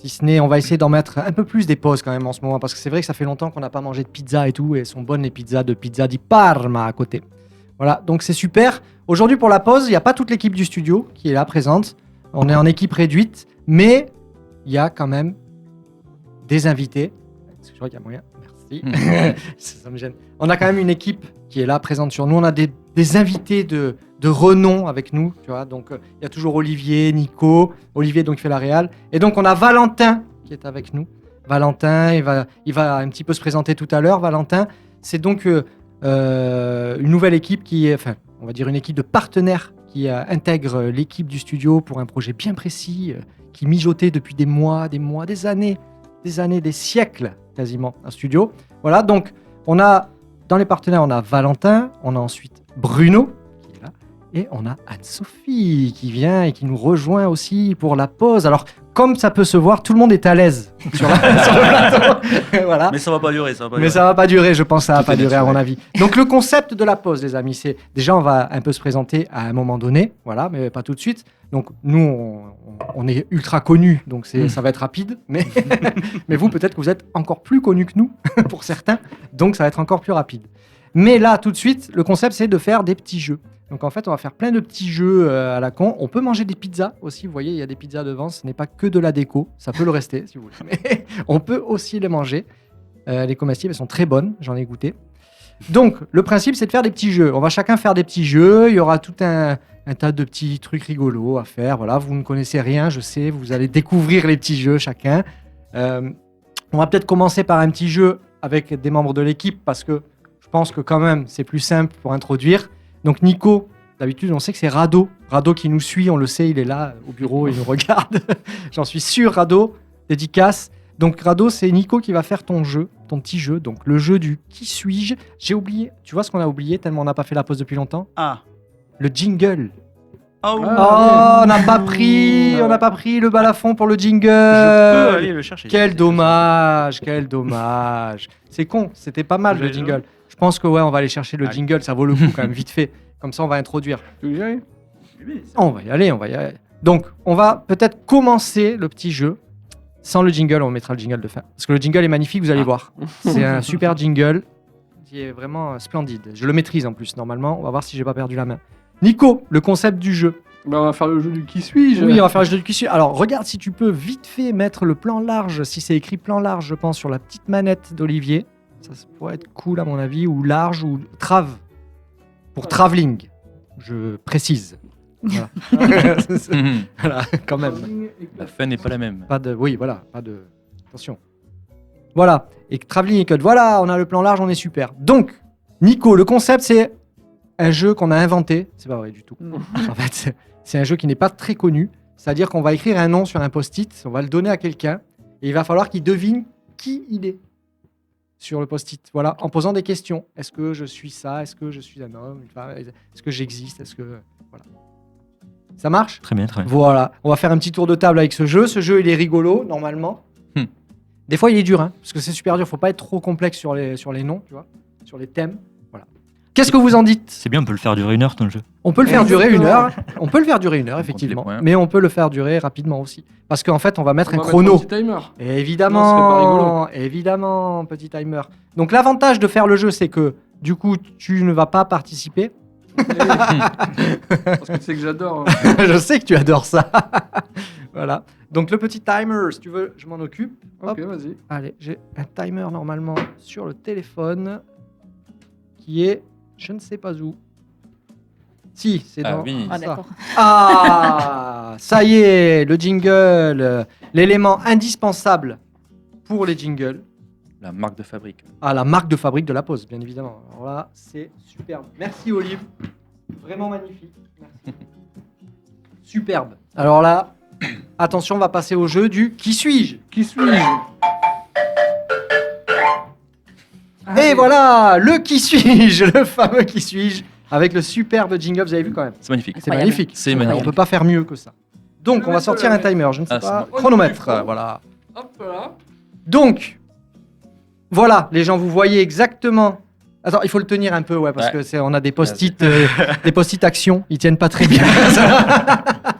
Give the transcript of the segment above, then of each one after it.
Si ce n'est, on va essayer d'en mettre un peu plus des pauses quand même en ce moment, parce que c'est vrai que ça fait longtemps qu'on n'a pas mangé de pizza et tout, et elles sont bonnes les pizzas de Pizza di Parma à côté. Voilà, donc c'est super. Aujourd'hui pour la pause, il n'y a pas toute l'équipe du studio qui est là présente. On est en équipe réduite, mais il y a quand même des invités. Est-ce que je vois qu'il y a moyen ? Merci. Ça me gêne. On a quand même une équipe qui est là présente sur nous. On a des invités de renom avec nous, tu vois. Donc il y a toujours Olivier, Nico. Olivier donc il fait la réal. Et donc on a Valentin qui est avec nous. Valentin, il va un petit peu se présenter tout à l'heure. Valentin, c'est donc une nouvelle équipe qui est, enfin, on va dire une équipe de partenaires qui intègre l'équipe du studio pour un projet bien précis, qui mijotait depuis des mois, des années, des siècles quasiment, un studio. Voilà, donc on a, dans les partenaires, on a Valentin, on a ensuite Bruno, qui est là, et on a Anne-Sophie qui vient et qui nous rejoint aussi pour la pause. Alors, comme ça peut se voir, tout le monde est à l'aise sur le plateau. Voilà. Mais ça va pas durer, ça va pas durer, je pense que ça va pas durer à mon avis. Donc le concept de la pause, les amis, c'est déjà on va un peu se présenter à un moment donné, voilà, mais pas tout de suite. Donc nous, on est ultra connus, donc ça va être rapide, mais vous peut-être que vous êtes encore plus connus que nous pour certains, donc ça va être encore plus rapide. Mais là, tout de suite, le concept c'est de faire des petits jeux. Donc en fait, on va faire plein de petits jeux à la con. On peut manger des pizzas aussi. Vous voyez, il y a des pizzas devant. Ce n'est pas que de la déco. Ça peut le rester si vous voulez. Mais on peut aussi les manger. Les comestibles, elles sont très bonnes. J'en ai goûté. Donc le principe, c'est de faire des petits jeux. On va chacun faire des petits jeux. Il y aura tout un tas de petits trucs rigolos à faire. Voilà, vous ne connaissez rien, je sais. Vous allez découvrir les petits jeux chacun. On va peut-être commencer par un petit jeu avec des membres de l'équipe parce que je pense que quand même, c'est plus simple pour introduire. Donc Nico, d'habitude, on sait que c'est Rado. Rado qui nous suit, on le sait, il est là au bureau, il nous regarde. J'en suis sûr, Rado, dédicace. Donc Rado, c'est Nico qui va faire ton petit jeu. Donc le jeu du qui suis-je. J'ai oublié, tu vois ce qu'on a oublié tellement on n'a pas fait la pause depuis longtemps ? Ah. Le jingle. Oh, on n'a pas pris le balafon pour le jingle. Je peux aller le chercher. Quel dommage. C'est con, c'était pas mal le jingle. Je pense que on va aller chercher le jingle, ça vaut le coup quand même, vite fait. Comme ça, on va introduire. Tu veux y aller ? On va y aller. Donc, on va peut-être commencer le petit jeu. Sans le jingle, on mettra le jingle de fin. Parce que le jingle est magnifique, vous allez voir. C'est un super jingle qui est vraiment splendide. Je le maîtrise en plus, normalement. On va voir si j'ai pas perdu la main. Nico, le concept du jeu. On va faire le jeu du qui suis-je. Oui, on va faire le jeu du qui suis-je. Alors, regarde si tu peux vite fait mettre le plan large, si c'est écrit plan large, je pense, sur la petite manette d'Olivier. Ça pourrait être cool à mon avis, ou large, ou trave. Pour travelling, je précise. Voilà. Voilà, quand même. La fin n'est pas la même. Pas de. Attention. Voilà. Et travelling et cut. Voilà, on a le plan large, on est super. Donc, Nico, le concept, c'est un jeu qu'on a inventé. C'est pas vrai du tout. En fait, c'est un jeu qui n'est pas très connu. C'est-à-dire qu'on va écrire un nom sur un post-it, on va le donner à quelqu'un, et il va falloir qu'il devine qui il est. Sur le post-it, voilà, en posant des questions. Est-ce que je suis ça ? Est-ce que je suis un homme, une femme ? Est-ce que j'existe ? Est-ce que... Voilà. Ça marche ? Très bien, très bien. Voilà, on va faire un petit tour de table avec ce jeu. Ce jeu, il est rigolo, normalement. Des fois, il est dur, hein, parce que c'est super dur. Faut pas être trop complexe sur les noms, tu vois, sur les thèmes. Voilà. Qu'est-ce que vous en dites ? C'est bien, on peut le faire durer 1 heure, ton jeu. On peut le faire durer 1 heure. On peut le faire durer 1 heure, effectivement. Points. Mais on peut le faire durer rapidement aussi. Parce qu'en fait, on va mettre un chrono. Un petit timer. Évidemment, Non, ce serait pas rigolo. évidemment, petit timer. Donc l'avantage de faire le jeu, c'est que du coup, tu ne vas pas participer. Parce que tu sais que j'adore. Je sais que tu adores ça. Voilà. Donc le petit timer, si tu veux, je m'en occupe. Ok, Hop. vas-y. Allez, j'ai un timer normalement sur le téléphone qui est, je ne sais pas où. Si, c'est dans... oui. Ah, ça. d'accord. Ah, ça y est, le jingle, l'élément indispensable pour les jingles. La marque de fabrique. Ah, la marque de fabrique de la pause, bien évidemment. Alors là, c'est superbe. Merci Olive. Vraiment magnifique. Merci. Superbe. Alors là, attention, on va passer au jeu du qui suis-je ? Qui suis-je ? Et voilà, le qui suis-je, le fameux qui suis-je, avec le superbe jingle, vous avez vu quand même. C'est magnifique. C'est Incroyable. magnifique. C'est On magnifique. peut pas faire mieux que ça. Donc, on va sortir un timer, je ne sais Ah, pas. c'est bon. Chronomètre, voilà. Hop là. Donc, voilà, les gens, vous voyez exactement. Attends, il faut le tenir un peu, ouais, parce Ouais. que on a des post-it, des post-it actions, ils tiennent pas très bien.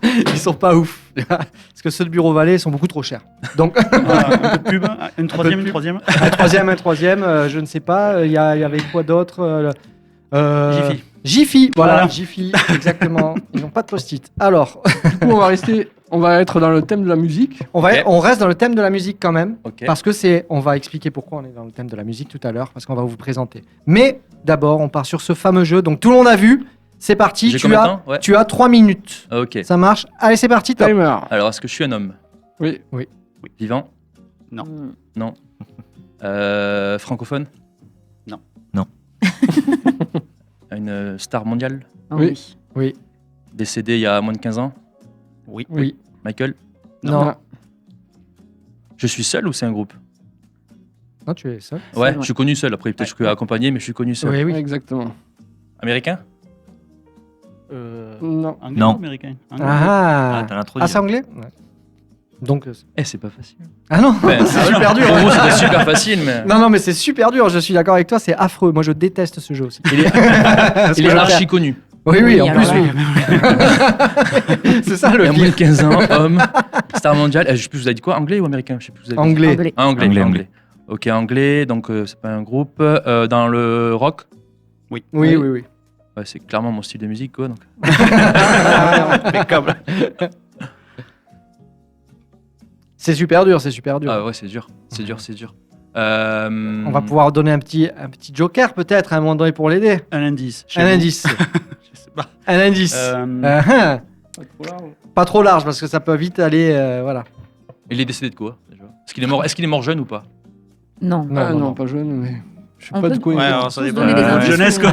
Ils sont pas ouf. Parce que ceux de Bureau Vallée sont beaucoup trop chers. Donc, Un peu de pub, une troisième, pub. une troisième. un troisième, je ne sais pas. Il y avait quoi d'autre Jiffy. Jiffy, voilà, Voilà. Jiffy, exactement. Ils n'ont pas de post-it. Alors, Du coup, on va être dans le thème de la musique. on reste dans le thème de la musique quand même. Ok. Parce que on va expliquer pourquoi on est dans le thème de la musique tout à l'heure, parce qu'on va vous présenter. Mais d'abord, on part sur ce fameux jeu. Donc tout le monde a vu. C'est parti. J'ai combien de temps? Ouais. Tu as 3 minutes. Ah, ok. Ça marche. Allez, c'est parti. Top. Timer. Alors, est-ce que je suis un homme Oui. vivant? Non. Non. Francophone? Non. Non. Une star mondiale? Oui. Oui. Décédé il y a moins de 15 ans? Oui. Oui. Michael? Non. Je suis seul ou c'est un groupe? Non, tu es seul. Ouais, ouais. je suis connu seul. Après, peut-être que je suis accompagné, mais je suis connu seul. Oui, oui. Exactement. Américain? Non. Anglais Non. ou américain? Anglais. Ah, t'en as trop ah dit. c'est anglais. Ouais. Donc, C'est pas facile. ah non, Ouais, c'est super dur. Pour vous, c'était super facile, mais. Non, non, mais c'est super dur. Je suis d'accord avec toi. C'est affreux. Moi, je déteste ce jeu aussi. Il est, Parce il que est je archi perds. connu. Oui, oui, Oui, en alors plus, là, oui. C'est ça Il le y a moins de pire. 15 ans, homme, star mondial. Je sais plus, vous avez dit quoi? Anglais ou américain? Je sais plus. Vous avez dit. Anglais. Anglais. Ah, anglais, Anglais, anglais. Ok, anglais, donc c'est pas un groupe. Dans le rock? Oui, oui, oui. Ouais, c'est clairement mon style de musique, quoi. Donc. Impeccable. C'est super dur, c'est super dur. Ah ouais, c'est dur. C'est dur, c'est dur. On va pouvoir donner un petit joker peut-être à un moment donné pour l'aider. Un indice. chez Un vous. indice. Je sais pas. Un indice. Ah, Pas trop large. pas trop large parce que ça peut vite aller. Voilà. Il est décédé de quoi déjà? Est-ce qu'il est mort jeune ou pas? Non. Non, Ah non, non, non. pas jeune, mais. Je sais On pas de peut- quoi il Ouais, est. alors ça Tous dépend. donner des indices Jeunesse, ou- quoi.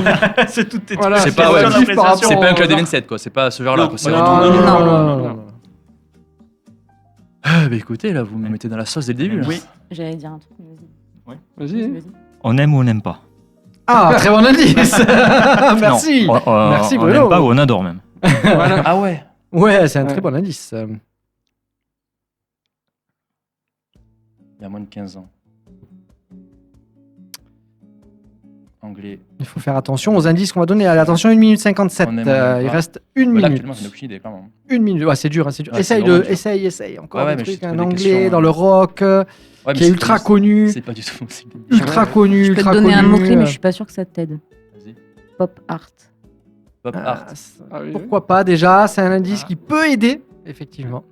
C'est tout tes Voilà, trucs. c'est pas- ouais, question c'est par d'appréciation. C'est pas un club des genre- 27, quoi. C'est pas ce genre-là, Non, quoi. C'est Non, vraiment- non, Non. non, non, non. Ah, bah écoutez, là, vous me mettez dans la sauce dès le début. Là. Oui. J'allais dire un truc, mais vas-y. Vas-y. Vas-y. On aime ou on n'aime pas. Ah, très bon indice. Merci. Non, Merci, on Bruno. n'aime pas ou on adore même. Voilà. Ah ouais. Ouais, c'est un très Ouais. bon indice. Il y a moins de 15 ans. Anglais. Il faut faire attention aux indices qu'on va donner. Allez, attention, 1 minute 57. On aime, on aime Il pas. reste une Bah, là, minute. actuellement, j'en ai aucune idée, clairement. 1 minute. Ouais, c'est dur, hein, c'est dur. Ouais, essaye, c'est vraiment dur. essaye. Encore Ouais, ouais, des mais trucs. je Un trouve des anglais questions, dans le rock, Ouais, mais qui est c'est- ultra connu. C'est pas du tout mon style de musique. Ultra connu, Je peux ultra te donner connu. un mot-clé, mais je suis pas sûr que ça t'aide. Vas-y. Pop art. Pop Ah, art. Ah oui, pourquoi pas déjà? C'est un indice qui peut aider, effectivement.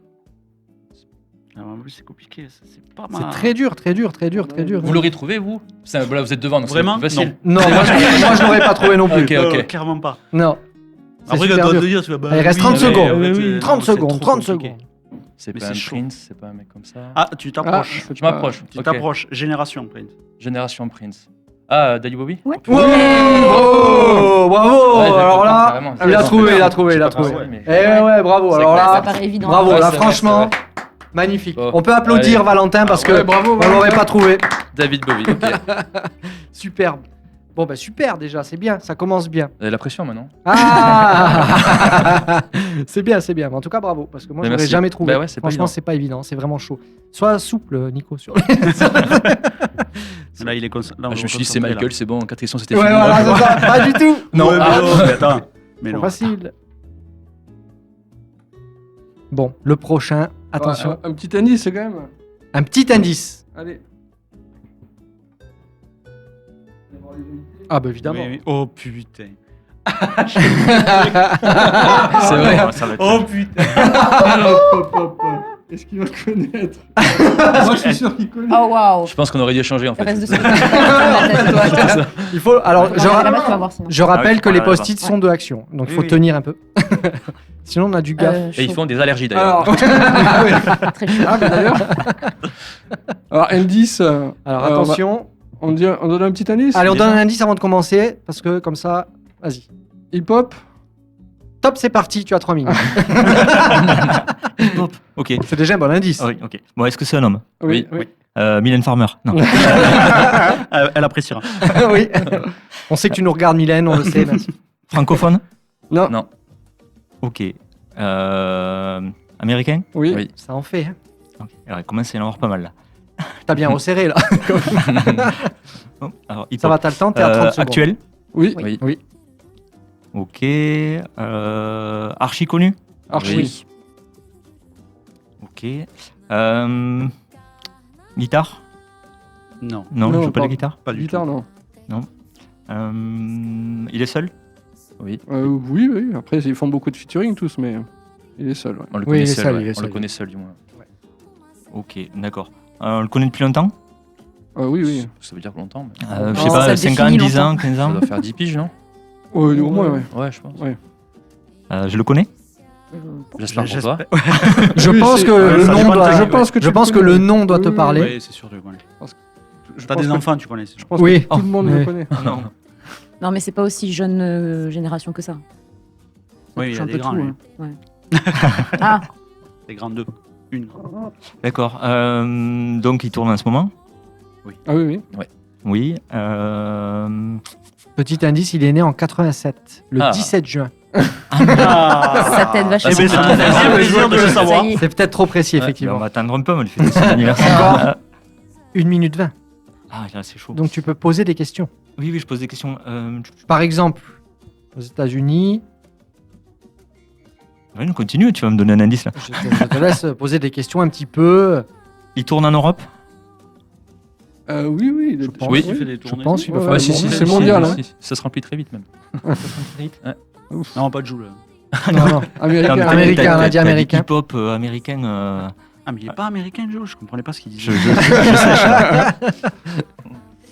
Ah, en plus, c'est compliqué. Ça, c'est pas C'est mal. très dur, très dur, très dur, très dur. Vous l'aurez trouvé, vous? Là, vous êtes devant, donc c'est Vraiment? plus facile. Non, moi je l'aurais pas trouvé non plus. Ok, ok. Clairement pas. Non. C'est Après, super quand on dur. te dire, tu vas. Bah, Il reste oui, 30 mais- secondes. ouais, Oui, ouais, 30 non, c'est secondes, trop 30 compliqué. secondes. C'est Mais pas c'est un chaud. Prince, c'est pas un mec comme ça. Ah, tu t'approches. c'est Je pas- m'approche. Tu ok. t'approches. Génération, Prince. Génération Prince. Ah, Daddy Bobby? Ouais. Wow, bravo, bravo. Ouais, j'ai Alors compris, là, carrément. il a Ouais, trouvé, c'est il a pas- trouvé, c'est il a pas trouvé. possible, mais- Eh ouais, bravo. C'est Alors clair, Ça là, paraît évident. bravo, Ouais, là, c'est vrai, franchement, c'est magnifique. Bon. On peut applaudir Allez. Valentin parce que Ouais, bravo, on l'aurait Valentin. pas trouvé. David Bowie, ok. Superbe. Bon, bah super déjà, c'est bien, ça commence bien. Vous avez la pression maintenant? Ah c'est bien, c'est bien. Mais en tout cas, bravo, parce que moi, Mais je n'aurais merci. jamais trouvé. Bah ouais, c'est pas Franchement, évident. c'est pas évident, c'est vraiment chaud. Sois souple, Nico. Sur les... Là, il est là, on Je me suis dit, concentré, c'est là. Michael, c'est bon, 4 questions, c'était Ouais, fini. voilà, Ouais, c'est ça. Pas du tout. Non, Ouais, mais ah. non, mais attends. Mais Trop non. facile. Bon, le prochain, attention. Un petit indice quand même. Un petit indice. Allez. Ah, bah évidemment. Oui, oui. Oh putain. C'est vrai. Ça va être- Oh putain. Hop, hop, hop. Est-ce qu'il va connaître? Moi, je suis sûr qu'il connaît. Oh waouh. Je pense qu'on aurait dû échanger en fait. Reste de ce côté. Il faut. Alors, Tu vas voir sinon. je rappelle Ah oui, que les voilà, post-it sont de action. Donc, il Oui, faut oui. tenir un peu. Sinon, on a du gaffe. Et ils font des allergies d'ailleurs. Alors, Très chaud. ah, mais d'ailleurs. Alors, indice. Alors, attention. On donne un petit indice. Allez, on déjà. donne un indice avant de commencer. Parce que comme ça, vas-y. Hip-hop. Top, c'est parti. Tu as 3 minutes. Hop. Ok. C'est déjà un bon indice. Ah oui, ok. Bon, est-ce que c'est un homme? Oui. Mylène Farmer. Non. Elle appréciera. oui. On sait que tu nous regardes, Mylène, on le sait. Merci. Francophone? Non. Non. Ok. Américain? Oui. Oui. Ça en fait. Hein. Ok. Alors, il commence à y en avoir pas mal là. T'as bien resserré là. Bon, alors, hip-hop. Ça va, t'as le temps, t'es à 30 secondes. Actuel? Oui. Oui. Oui. Ok. Archi connu? Archi. Oui. Ok. Guitare? Non. Non, il Non, joue pas pas- la guitare. Pas du Guitare, tout. non. Il est seul? Oui. Oui, oui. Après, ils font beaucoup de featuring tous, mais il est seul. Ouais. On le Oui, connaît il est seul. seul, Ouais. il est On le seul. connaît seul, du moins. Ok, d'accord. On le connaît depuis longtemps? Oui, oui. Ça veut dire longtemps. Mais... Je sais Oh, pas, ça 5 ans, définit 10 ans, longtemps. 15 Ça ans? doit faire 10 piges, non? Au moins, ouais. Ouais, je pense. Ouais. Je le connais? J'espère pour toi. Je Oui, pense c'est- que ouais, le ça nom dépend de doit. ta- je pense que tu Je pense le que connais. le nom doit te Oui, parler. Oui, c'est sûr, tu le connais. Je T'as pense des que- enfants, tu connais. c'est sûr. Je pense Oui. que tout le monde Oui. le connaît. Non. Non, mais c'est pas aussi jeune génération que ça. Oui, il y touche a un des peu grands, tout, lui. hein. Ouais. Ah, Des grands deux. Une. D'accord. Donc, il tourne en ce moment? Ah oui, oui. Oui. Petit indice, il est né en 87, le Ah. 17 juin. ça t'aide vachement. Eh ben, ça me fait plaisir de le savoir. Ça y est. C'est peut-être trop précis, Ouais, On effectivement. va attendre un peu, on lui fait son anniversaire. Encore 1 minute 20. Ah, là, c'est chaud. Donc tu peux poser des questions. Oui, je pose des questions. Par exemple, aux États-Unis, Ouais, on continue, tu vas me donner un indice là. je te laisse poser des questions un petit peu. Il tourne en Europe? Oui, oui. pense. Oui. Tu fais des Je tournées. pense qu'il va Ouais, falloir. Ouais, si, si, c'est si, mondial, si, hein. si. Ça se remplit très vite, même. Non, pas de joue, là. Non, non. Américain. Non, mais Américain, t'as- on a dit t'as américain. Hip-hop américain. Ah, mais il est pas américain, Joe. Je comprenais pas ce qu'il Je, disait.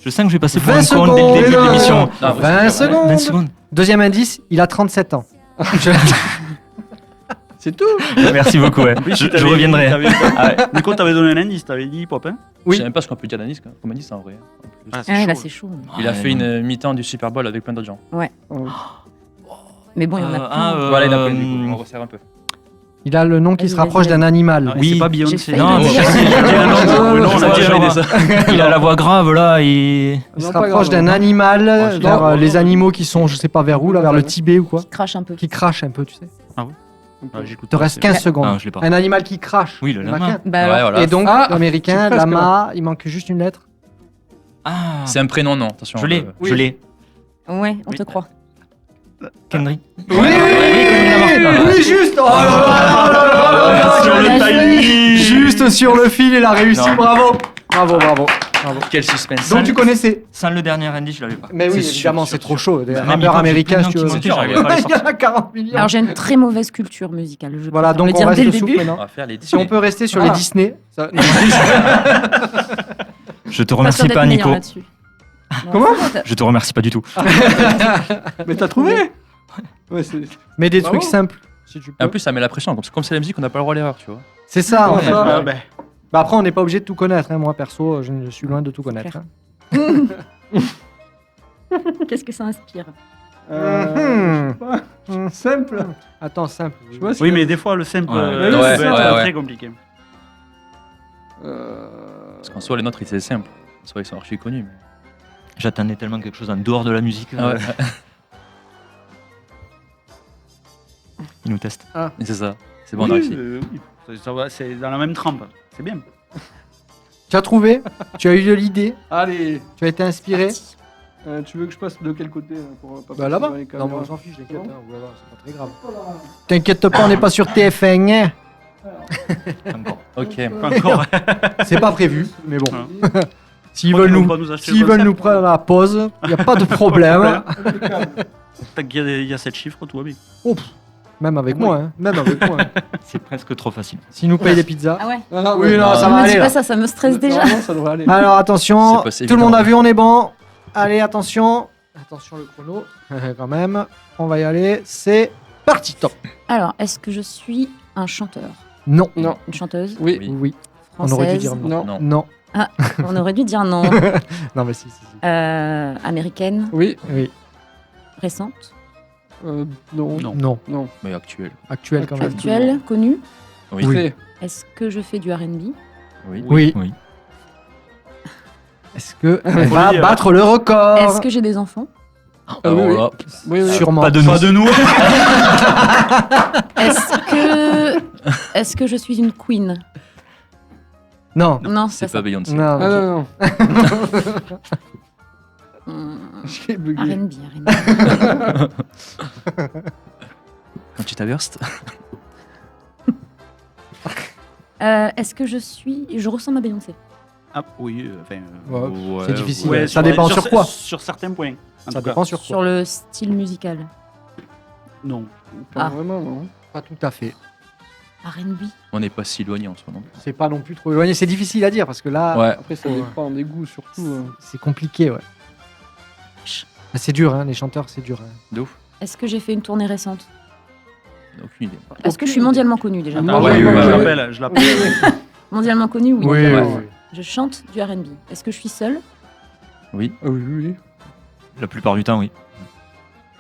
je sens que je vais passer pour 20 un con dès le début de secondes. l'émission. Non, 20 secondes. 20 secondes. Deuxième indice, il a 37 ans. C'est tout. Merci beaucoup, ouais. En plus, Je t'avais- reviendrai. t'avais- Ah ouais. Nico, t'avais donné un indice. T'avais dit hip-hop, hein. Je Oui. sais même pas ce qu'on peut dire d'indice comme indice en vrai. En plus. Ah, Ah, là, chaud. c'est chaud. Il a Ouais, fait non. une mi-temps du Super Bowl avec plein d'autres gens. Mais bon, il y en a plein. Voilà, il a plein, du coup. On resserre un peu. Il a le nom qui se Vas-y, rapproche vas-y, d'un animal. Oui. C'est pas J'ai Beyoncé. failli Non, le mais dire. je sais, j'ai dit le nom. Ouais, Non, je on a vois, dit j'aurais genre, aidé il a la voix grave là, Il se Non, pas rapproche grave. d'un animal Ouais, vers non, les non, animaux qui sont, je sais pas vers où, là, vers le Tibet ou quoi, Crache un peu. qui crachent un peu, tu sais. Ah, Il j'écoute te pas, reste c'est- 15 Ah, secondes. je l'ai pas. Un animal qui crache. Oui, le Il y en a lama. qu'un. Bah, Ouais, alors, voilà. Et donc, Ah, l'américain, c'est presque lama, il manque juste une lettre. Ah, C'est un prénom, non. Attention. je l'ai, Oui. je l'ai. ouais, on Oui. te croit. Kendrick. Oui, oui, oui, juste. Oh là là là là là là Sur là le là. timing. Juste sur le fil, il a réussi. Non. Bravo. Bravo, bravo. Bravo. Quel suspense. Donc tu connaissais. Sans le dernier indice, je l'avais pas. Mais oui, C'est évidemment, sûr, c'est sûr, trop chaud. Des Même rappeurs hip-hop, j'ai américains, plein si tu de veux. noms qui m'arrivaient pas à les Il y en a 40 millions. Alors, j'ai une très mauvaise culture musicale. Je Voilà, préfère donc le on dire dès le reste souple début. On maintenant. va faire les Si on peut rester sur les Ah. Disney. Ça- Je te Pas remercie sûr d'être pas, meilleur Nico. là-dessus. Non, Comment ça va, Je te remercie pas du tout. Mais t'as trouvé. Ouais, c'est. Mais des Bravo. trucs simples, si tu Et en peux. plus, ça met la pression. Comme c'est la musique, on n'a pas le droit à l'erreur, tu vois. C'est ça, en Ouais. fait. Ah, ben. Bah après, on n'est pas obligé de tout connaître. Hein. Moi, perso, je suis loin de tout connaître. Claire. hein. Qu'est-ce que ça inspire? Je sais pas. Simple. Attends, simple. Je sais pas si- Oui, mais des fois, le simple Ouais. peut Ouais, être ouais. très compliqué. Parce qu'en soi, les nôtres, c'est simple. En soi, ils sont archi connus. Mais... J'attendais tellement quelque chose en dehors de la musique. Ah ouais. Il nous teste. Et c'est ça. C'est bon, on a réussi. Oui. Ça va, c'est dans la même trempe. C'est bien. Tu as trouvé. Tu as eu de l'idée. Allez, Tu as été inspiré. tu veux que je passe de quel côté là, pour pas Bah passer là-bas. dans les Non, caméras mais on s'en fiche, t'inquiète. Hein. Voilà, c'est pas très grave. T'inquiète pas, on n'est pas sur TF1. hein. Encore. Ok. Pas encore. C'est pas prévu, mais bon. Voilà. S'ils Crois veulent qu'ils nous, vont pas nous acheter s'ils le veulent concept. nous prendre la pause, il n'y a pas de problème. Tant qu'il y a 7 chiffres, tout va bien. Oh, pff, même avec Oui. moi, hein. Même avec moi. hein. C'est presque trop facile. S'ils nous payent des pizzas. Ah ouais? Ah, Oui, ouais. non, ça Ne va me dis aller pas là. ça, ça me stresse déjà. Normalement, ça devrait aller. Alors attention, C'est pas si tout le monde évident. a vu, on est bon. Allez, attention. Attention le chrono, quand même. On va y aller. C'est parti, top. Alors, est-ce que je suis un chanteur? Non. Non. Une chanteuse? Oui. Oui. Oui. On Française? aurait dû dire non. Non. Non. On aurait dû dire non. Non, mais si, si, si. Américaine? Oui. Oui. Récente? Non. Non. Non. Non. Mais actuel. Actuel quand même. Actuelle? Connue? Oui. Oui. Fait. Est-ce que je fais du R&B? Oui. Oui. Oui. Est-ce que elle Faut va le dire. battre le record? Est-ce que j'ai des enfants? Ah, oui, oui. Alors là, Oui, oui. Sûrement. Pas de nous. Pas de nous. Est-ce que je suis une queen? Non. Non, c'est c'est pas ça. Beyoncé. Non, Ah non, non. J'ai bugué. R&B, R&B. Quand tu t'averses. Est-ce que je ressemble à Beyoncé? Ah, oui, enfin. Ouais, c'est difficile. ouais, Ça dépend sur quoi. Sur certains points. En Ça tout cas. dépend sur quoi. Sur le style musical. Non. Pas Ah. vraiment, non. Pas tout à fait. R&B. On n'est pas si éloigné en soi non plus. C'est pas non plus trop éloigné. C'est difficile à dire parce que là, Ouais. Après, ça dépend des goûts, surtout. c'est compliqué, ouais. Ah, c'est dur, hein, les chanteurs, c'est dur. Hein. De ouf. Est-ce que j'ai fait une tournée récente? Aucune idée. Est-ce que je suis mondialement connue déjà? Non, ouais, oui, ouais, oui, ouais. oui. Je l'appelle. Mondialement connue, oui. Oui, Ouais. oui. Je chante du R&B. Est-ce que je suis seule? Oui. Ah oui, oui. La plupart du temps,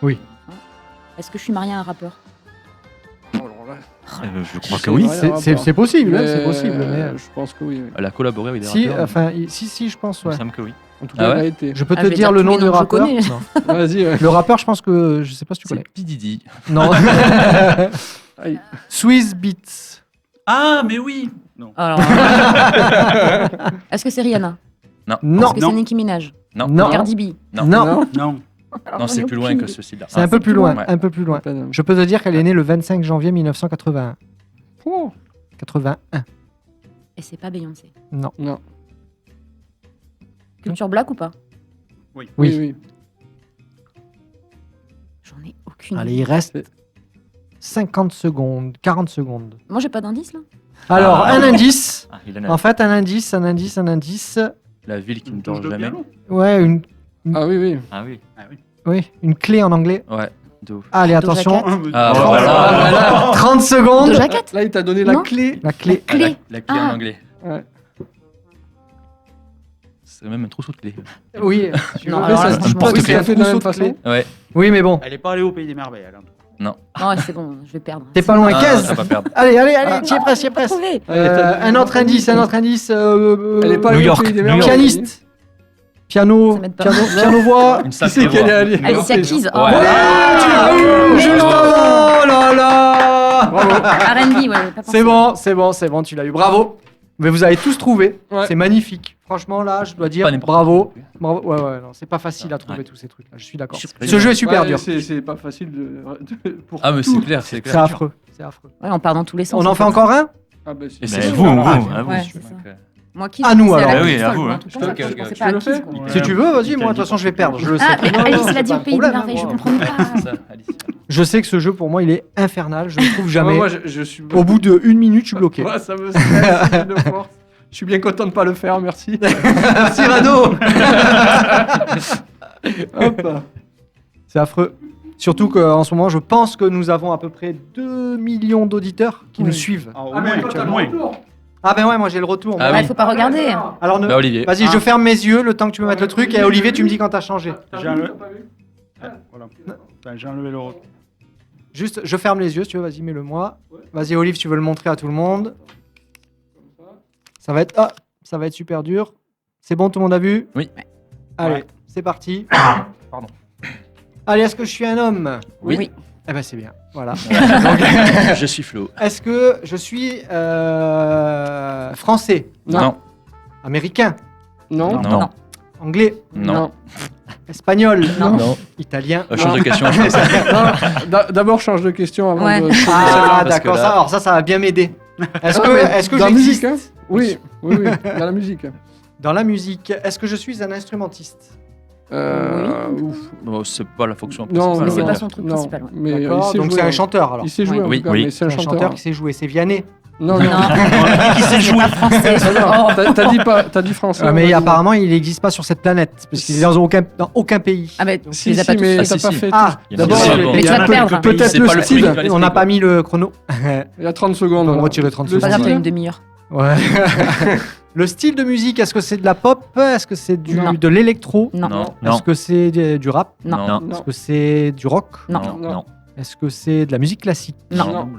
oui. Est-ce que je suis mariée à un rappeur? Alors là, Je crois que sais oui. pas. C'est possible, hein, mais, c'est possible. Mais... Je pense que oui. Elle a collaboré avec des Si, rappeurs. enfin, si, je pense, Il me ouais. semble que oui. En tout Ah cas, ouais elle a été. Je peux Ah, te je vais dire dire le tous nom les du noms que je rappeur. connais. Non. Vas-y, ouais. Le rappeur, je pense que je sais pas si tu C'est connais. P. Diddy. Non. Aïe. Swiss Beats. Ah, mais oui. Alors, est-ce que c'est Rihanna? Non. Est-ce que c'est Nicki Minaj? Non. Non. Cardi B? Non. Non. Non. Non, c'est plus loin que ce style-là. C'est un peu plus loin, Ouais. un peu plus loin. Ouais. Je peux te dire qu'elle est née le 25 janvier 1981. Oh. 81. Et c'est pas Beyoncé. Non. Non. Culture black ou pas? Oui, Oui. oui. J'en ai aucune Allez, idée. il reste 50 secondes, 40 secondes. Moi, j'ai pas d'indice là? Alors, un indice. Ah, il en a. En fait, un indice. La ville qui ne Une touche dort de jamais. piano. Ouais, Ah oui, oui. Ah oui. oui, une clé en anglais. Ouais, de ouf. Allez, Doja attention. Cat. Ah, Oh voilà. là là, 30 secondes. Doja Cat? Là, il t'a donné la Non. clé. La clé. Clé. La clé Ah. en anglais. Ouais. C'est même un trousseau de clés. Oui. tu Non, veux, alors ça, là, je franchement, pense que oui, c'est ça un fait de la trousseau même de clés. façon. Ouais. Oui, mais bon. Elle est pas allée au pays des merveilles. Elle, en tout cas. Non, c'est bon, je vais perdre. T'es pas loin, Ah, 15. ça va perdre. Allez, Ah. tu y es presque, tu y es presque. Trouvé. Un autre indice. Elle est pas New allée au York, pays des New merveilles. York. Pianiste. Piano, Ça m'aide pas. piano-voix. Une Qui sacrée c'est qu'elle est voix. allée? Alicia Keys. Oh, Ouais. Tu l'as eu, Mais juste non. avant. Oh là là. R&B, ouais, pas C'est bon, c'est bon, tu l'as eu. Bravo. Mais vous avez tous trouvé. Ouais. C'est magnifique. Franchement, là, je dois dire Pas n'importe bravo. Bravo. Ouais, non, c'est pas facile à trouver Ouais. tous ces trucs-là. Je suis d'accord. Je suis Ce jeu est super Ouais, dur. C'est pas facile pour Ah, mais tout. c'est clair, c'est C'est clair. affreux. C'est affreux. Ouais, on part dans tous les sens. On en fait encore un. Ah bah, c'est- Et Mais c'est vous, super vous, grave. à vous. Ouais, c'est ça. Donc, Moi, qui À nous, c'est alors. la Oui, Kiss, à vous, moi, hein. en tout cas, Ok, je ok. pensais Tu pas à le Kiss, fais quoi. Si tu veux, vas-y. Moi, de toute façon, je vais perdre. Je le sais. Ah, mais Non, non, Alice, c'est elle a dit pas le un pays des problème, merveilles, je moi. comprenais pas. ça, Alice. Je sais que ce jeu, pour moi, il est infernal. Je ne trouve jamais. Moi, je suis. Au bout de 1 minute, je suis bloqué. Ouais, ça me stresse de force. Je suis bien content de pas le faire, merci. Merci, Rado. Hop. C'est affreux. Surtout qu'en ce moment, je pense que nous avons à peu près 2 millions d'auditeurs qui Oui. nous suivent. Ah, au Ah, mais moins, toi, au t'as le moins. retour. Ah ben ouais, moi j'ai le retour. Ah moi. Il faut pas regarder. Alors, Bah, Olivier. vas-y, je ferme mes yeux le temps que tu peux mettre le truc. Et Olivier, tu me dis quand t'as changé. J'ai enlevé. Voilà. Enfin, j'ai enlevé le retour. Juste, je ferme les yeux si tu veux. Vas-y, mets-le moi. Vas-y, Olive, tu veux le montrer à tout le monde. Ça va être, ça va être super dur. C'est bon, tout le monde a vu? Oui. Allez, Ouais. c'est parti. Pardon. Allez, est-ce que je suis un homme? Oui. Eh ben c'est bien. Voilà. Je suis Flo. Est-ce que je suis français? Non. Américain? Non. Non. Anglais? Non. Espagnol? Non. Non. Italien? Change de question, je fais ça. D'abord, change de question avant Ouais. de. Ah, parce que d'accord. là- Ça, alors ça va bien m'aider. Est-ce Ah, que, mais est-ce que dans la j'existe musique, hein Oui, oui, dans la musique. dans la musique? Est-ce que je suis un instrumentiste? Ouf. Bon, c'est pas la fonction Non, principale. Mais c'est on va pas dire. son truc Non, principal. Ouais. mais D'accord, il sait donc jouer, c'est un hein. chanteur alors. Il sait jouer, en Oui, tout cas, oui. mais c'est un C'est un chanteur chanteur. qui sait jouer. C'est Vianney. Non, Non, non. Qui sait jouer? français. Ah non, t'as dit français. Ah, on mais va dire. apparemment, il n'existe pas sur cette planète parce qu'il est dans aucun pays. Ah, mais Si, tu les as si, pas tous mais fait. t'as si, pas si. fait. Ah, Il y en a d'abord, qui je sont vais- bons. Mais tu vas perdre. Peut-être C'est le pas le style. premier qui va on n'a pas mis le chrono. Il y a 30 secondes. On va là. retirer 30 Le C'est pas grave, secondes. t'as style. une demi-heure. Ouais. Le style de musique, est-ce que c'est de la pop? Est-ce que c'est Non. de l'électro? Non. Non. Est-ce Non. que c'est du rap? Non. Non. Est-ce Non. que c'est du rock? Non. Non. Est-ce que c'est de la musique classique? Non. Non.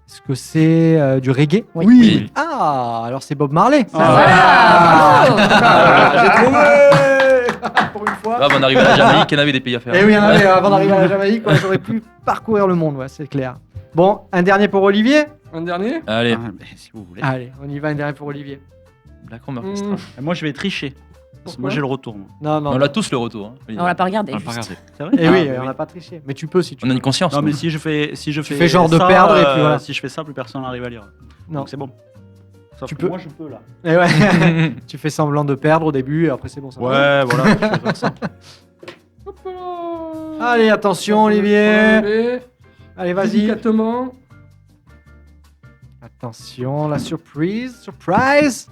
Est-ce que c'est du reggae? Oui. Oui. Ah, alors c'est Bob Marley. Ah, bravo. J'ai trouvé. Pour une fois. Ah, bah, on arrive à la Jamaïque, il y en avait des pays à faire. Eh oui, il y en avait, avant d'arriver à la Jamaïque, ouais, j'aurais pu parcourir le monde, ouais, c'est clair. Bon, un dernier pour Olivier. Un dernier. Allez, Ah, ben, si vous voulez. Allez, on y va, un dernier pour Olivier. Black Room Orchestra. Et moi, je vais tricher. Parce que moi, Pourquoi j'ai le retour. moi. Non, non. On a tous le retour. hein. On l'a pas regardé. On l'a pas juste. regardé. C'est vrai Eh Ah, oui, ben on n'a pas triché. Mais tu peux si tu On a veux. une conscience. Non, mais nous. si je fais fais genre de ça, perdre et puis voilà. Si je fais ça, plus personne n'arrive à lire. Non. Donc c'est bon. Sauf Tu que peux- moi, je peux là. Et ouais. Tu fais semblant de perdre au début et après c'est bon. Ça va. Ouais, voilà, je vais faire ça. Hop là. Allez, attention, Olivier. Relevé. Allez, vas-y. Délicatement. Attention, la surprise. Surprise.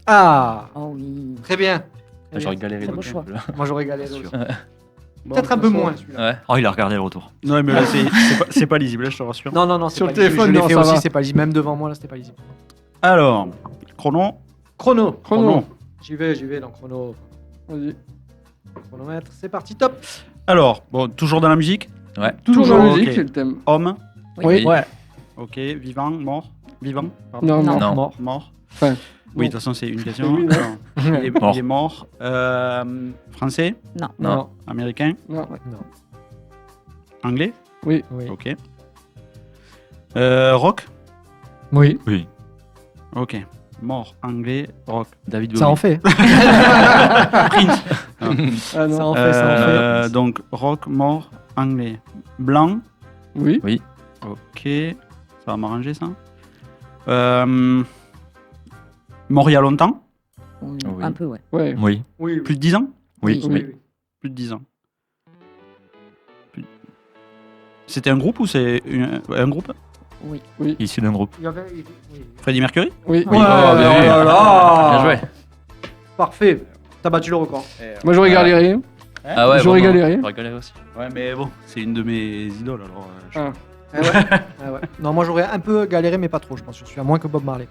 Ah, Oh oui. très bien. J'aurais galéré. Très beau donc, choix. là. Moi, j'aurais galéré aussi. Bon, Peut-être un de peu toute façon- moins celui-là. Ouais. Oh, il a regardé le retour. Non, mais là, c'est pas lisible, là, je te rassure. Non, non, non, c'est Sur pas le lisible. téléphone, je l'ai non, fait ça aussi, va. c'est pas lisible. Même devant moi, là, c'était pas lisible. Alors, chrono. Chrono. Chrono. J'y vais dans chrono. Vas-y. Chronomètre, c'est parti, top. Alors, bon, toujours dans la musique. Toujours dans la Toujours, musique, ok. c'est le thème. Homme. Oui. Ouais. Ok, vivant, mort. Vivant. pardon. Non, Non. Non. Mort. Mort. Enfin, Oui, de non. toute façon, c'est une question. Oui, non. Alors, Mort. il est mort. Français. Non. Non. Américain. Non. Non. Anglais. Oui. Oui. Ok. Rock. Oui. Oui. Ok. Mort, anglais, rock. David Ça en Bowie. fait. Prince. Ah Ça non. en fait, ça en fait. Donc, rock, mort, anglais. Blanc. Oui. Ok. Ça va m'arranger, ça. Mort il y a longtemps. Oui. Oui. Un peu, ouais. Ouais. Oui. Oui, Plus de 10 ans. Oui. Oui. Plus de 10 ans. C'était un groupe ou c'est un groupe? Oui. Issu d'un groupe. Il y avait... oui. Freddie Mercury? Oui. Ouais, Oh, bien vu. là là. Bien joué. Parfait. T'as battu le record. Moi, j'aurais galéré. Ah ouais, J'aurais vraiment, galéré. J'aurais galéré aussi. Ouais, mais bon, c'est une de mes idoles alors. Ah. Ah ouais. Ah ouais. Non, moi j'aurais un peu galéré, mais pas trop, je pense. Je suis à moins que Bob Marley.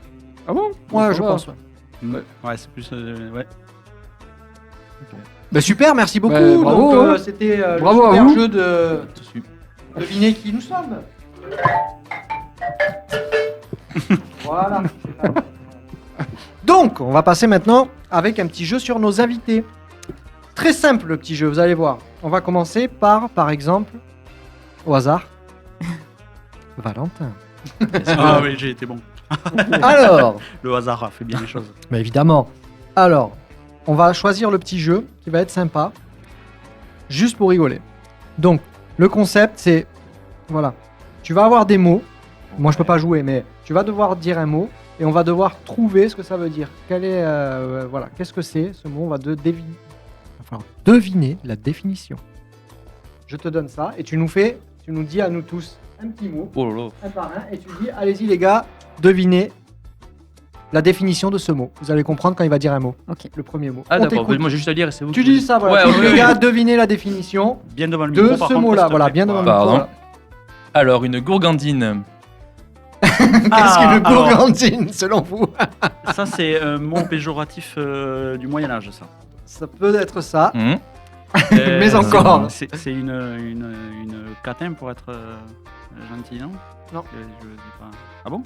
Ah bon? Ouais, Ça je va. pense. Ouais. Ouais, c'est plus. Ouais. Bah, super, merci beaucoup. Bah, bravo, Donc, hein. c'était le Bravo à super vous. jeu de deviner qui nous sommes. Voilà. Donc, on va passer maintenant avec un petit jeu sur nos invités. Très simple le petit jeu, vous allez voir. On va commencer par exemple, au hasard, Valentin. Ah oui, j'ai été bon. Alors, Le hasard a fait bien les choses. mais évidemment. Alors, on va choisir le petit jeu qui va être sympa, juste pour rigoler. Donc, le concept, c'est, voilà, tu vas avoir des mots. Moi, je peux pas jouer, mais tu vas devoir dire un mot et on va devoir trouver ce que ça veut dire. Quel est, voilà, qu'est-ce que c'est ce mot? On va deviner la définition. Je te donne ça et tu nous dis à nous tous un petit mot, Oh là là. un par un, et tu dis, allez-y les gars, devinez la définition de ce mot. Vous allez comprendre quand il va dire un mot. Ok. Le premier mot. Ah On d'accord, t'écoute. moi j'ai juste à lire et c'est vous. Tu qui- dis ça, voilà. Ouais, Tu dis, ok, les ok. gars, devinez la définition Bien devant le de micro, par ce contre, mot-là. s'il te Voilà, plaît. bien devant le Pardon. micro. Alors, une gourgandine. Qu'est-ce qu'une alors, gourgandine, selon vous? ça, c'est un mot péjoratif du Moyen-Âge, ça. Ça peut être ça. Hum. Mais encore. C'est une catin pour être gentil, non? Non. Je dis pas. Ah bon?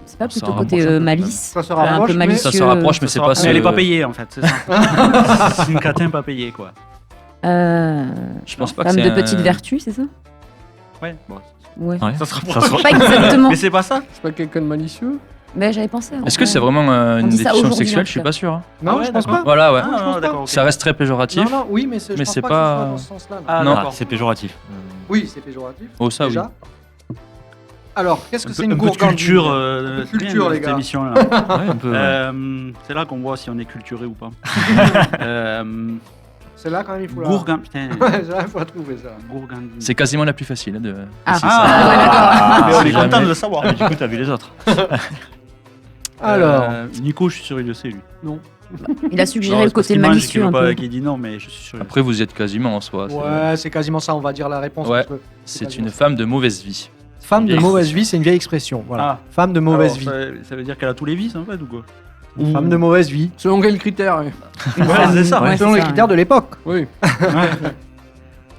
C'est pas Ça plutôt rapproche côté un peu, malice. Ça se Un rapproche, peu mais- malicieux. Ça se rapproche, mais c'est pas Mais elle est ce- pas payée, en fait, c'est ça. C'est une catin pas payée, quoi. Je pense pas que Femme c'est de un- petite vertu, c'est ça? Ouais, bon. Ouais. Ouais. Ça se rapproche. Ça se- Pas exactement. Mais c'est pas ça? C'est pas quelqu'un de malicieux? Mais j'avais pensé. Est-ce que c'est vraiment On une dit ça définition aujourd'hui, sexuelle? en Je suis tout pas sûr. hein. Non, Ah ouais, je pense d'accord. pas. Voilà, ouais. Non, je pense pas. d'accord. ok. Ça reste très péjoratif. Non, non, oui, mais, je Mais pense c'est pas que ce soit pas- dans ce sens-là. non. Ah, Non. d'accord. C'est péjoratif. Oui, c'est péjoratif. Oh, ça oui. déjà. Alors, qu'est-ce que c'est une Un peu de gourgandine? culture, Un peu de c'est bien, culture, les cette gars. émission-là. Ouais, un peu. C'est là qu'on voit si on est culturé ou pas. C'est là quand même, il faut la... Gourgand, putain. Ouais, c'est là, il faut la trouver, ça. Gourgandine. C'est quasiment la plus facile. hein, de... Ah. préciser Ah, ça. ouais, d'accord. mais on est Si content jamais. de le savoir. Ah, mais du coup, t'as vu les autres. Alors, Nico, je suis sûr il le sait, lui. Il a suggéré Non, le c'est parce côté qu'il mange malicieux qu'il veut un pas peu. qu'il dit non, mais je suis sûr. Après, vous y êtes quasiment en soi. ouais, c'est quasiment ça, on va dire la réponse. Ouais. parce que C'est quasiment une ça. femme de mauvaise vie. Femme de Vieille mauvaise vie, c'est une vieille expression. Voilà. Ah. Femme de mauvaise vie. Alors, ça veut dire qu'elle a tous les vices, en fait, ou quoi? Femme de mauvaise vie. Selon quel critère? Une Ouais, femme. c'est ça, Ouais, Selon c'est les ça, critères ouais. de l'époque. Oui.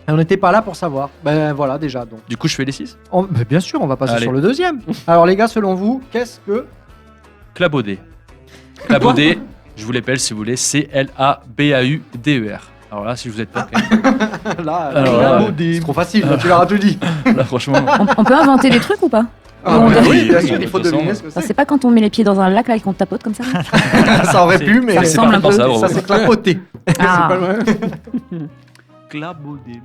Et on n'était pas là pour savoir. Ben voilà, déjà. Donc. Du coup, je fais les 6. Ben, bien sûr, on va passer Allez. sur le deuxième. Alors, les gars, selon vous, qu'est-ce que. Clabaudé. Clabaudé, je vous l'appelle si vous voulez, C-L-A-B-A-U-D-E-R. Alors là, si vous êtes pas Là, Alors là, c'est trop facile, là, tu l'auras tout dit. là, franchement. On peut inventer des trucs ou pas? Ah, on ouais, devine. oui, bien Oui, sûr, de il faut toute façon, deviner ce que Enfin, c'est. c'est pas quand on met les pieds dans un lac là et qu'on tapote comme ça? Ça aurait pu, mais Ça c'est ressemble un parfaitement peu. ça, bravo. ça s'est clapoté. Ah. Pas loin. Clabaudé.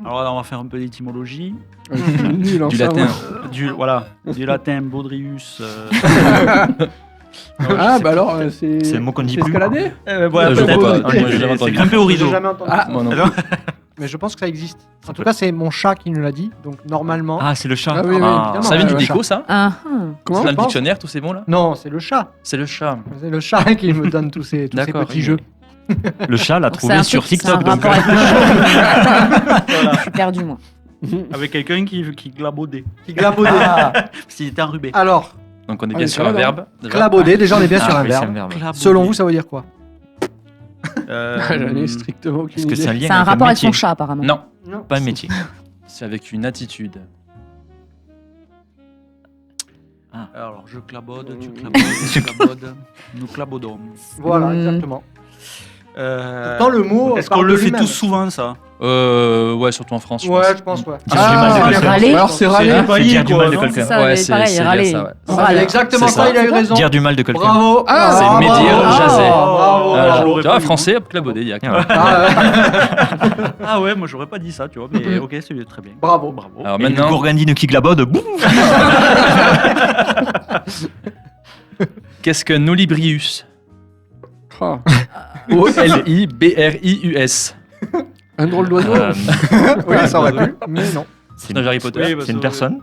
Alors là, on va faire un peu d'étymologie. Je suis nul en Du ça, latin. moi. du latin baudrius. Ah, bah alors, c'est. C'est un mot qu'on dit c'est plus. escalader Voilà, je peut-être. vois pas. Moi, j'ai jamais C'est entendu. grimper au J'ai rideau. jamais entendu. Ah, Moi non Alors, Mais je pense que ça existe. En tout cas, c'est mon chat qui nous l'a dit. Donc normalement. Ah, c'est le chat. Ah oui, oui, évidemment. Ça vient du le déco, ça Ah, ah. Comment C'est dans le pense dictionnaire, tous ces mots là Non, c'est le chat. C'est le chat. C'est le chat qui me donne tous ces D'accord, petits oui. jeux. Le chat l'a Donc, trouvé c'est un sur truc- c'est un TikTok. Donc, rapport avec le chat. Je suis perdu, moi. avec quelqu'un qui glabaudait. Qui glabaudait. S'il était enrubé. Alors, Donc on est Ah, bien mais sur ça un va, verbe. déjà. glabauder, déjà on est bien sur Ah, un oui, c'est verbe. un verbe. Glabaudé. Selon vous, ça veut dire quoi? J'en ai strictement aucune Est-ce que idée. c'est un lien C'est un avec rapport avec son métier chat, apparemment. Non, Non. Pas un métier. c'est avec une attitude. Alors, je clabaude, tu clabaudes, tu clabaudes. Nous clabaudons. Voilà, Hmm. exactement. Pourtant, le mot. Est-ce parle qu'on de le fait lui-même. tous souvent, ça? Ouais, surtout en France. Ouais, je pense, ouais. Ah, j'ai mal de quelqu'un. râler. Alors, c'est râler. C'est dire du mal de C'est quelqu'un. ça, Ouais, mais c'est- pareil, c'est râler. dire ça, ouais. On C'est râle. exactement C'est ça, ça. il a eu raison. Dire du mal de quelqu'un. Bravo. Ah, C'est bravo, médire, bravo, jaser. Bravo. Voilà. je l'aurais Tu vois, pas eu, français, hop, clabaudé, direct. Ah ouais. Ah, Ah ouais, moi j'aurais pas dit ça, tu vois, mais ok, c'est très bien. Bravo. Bravo. Alors Et une maintenant, gourgandine qui glabode, boum. qu'est-ce qu'un olibrius? Ah, O-L-I-B-R-I-U-S. un drôle d'oiseau. Oui, ça aurait pu, mais non. C'est Dans Harry Potter. Oui, c'est une personne.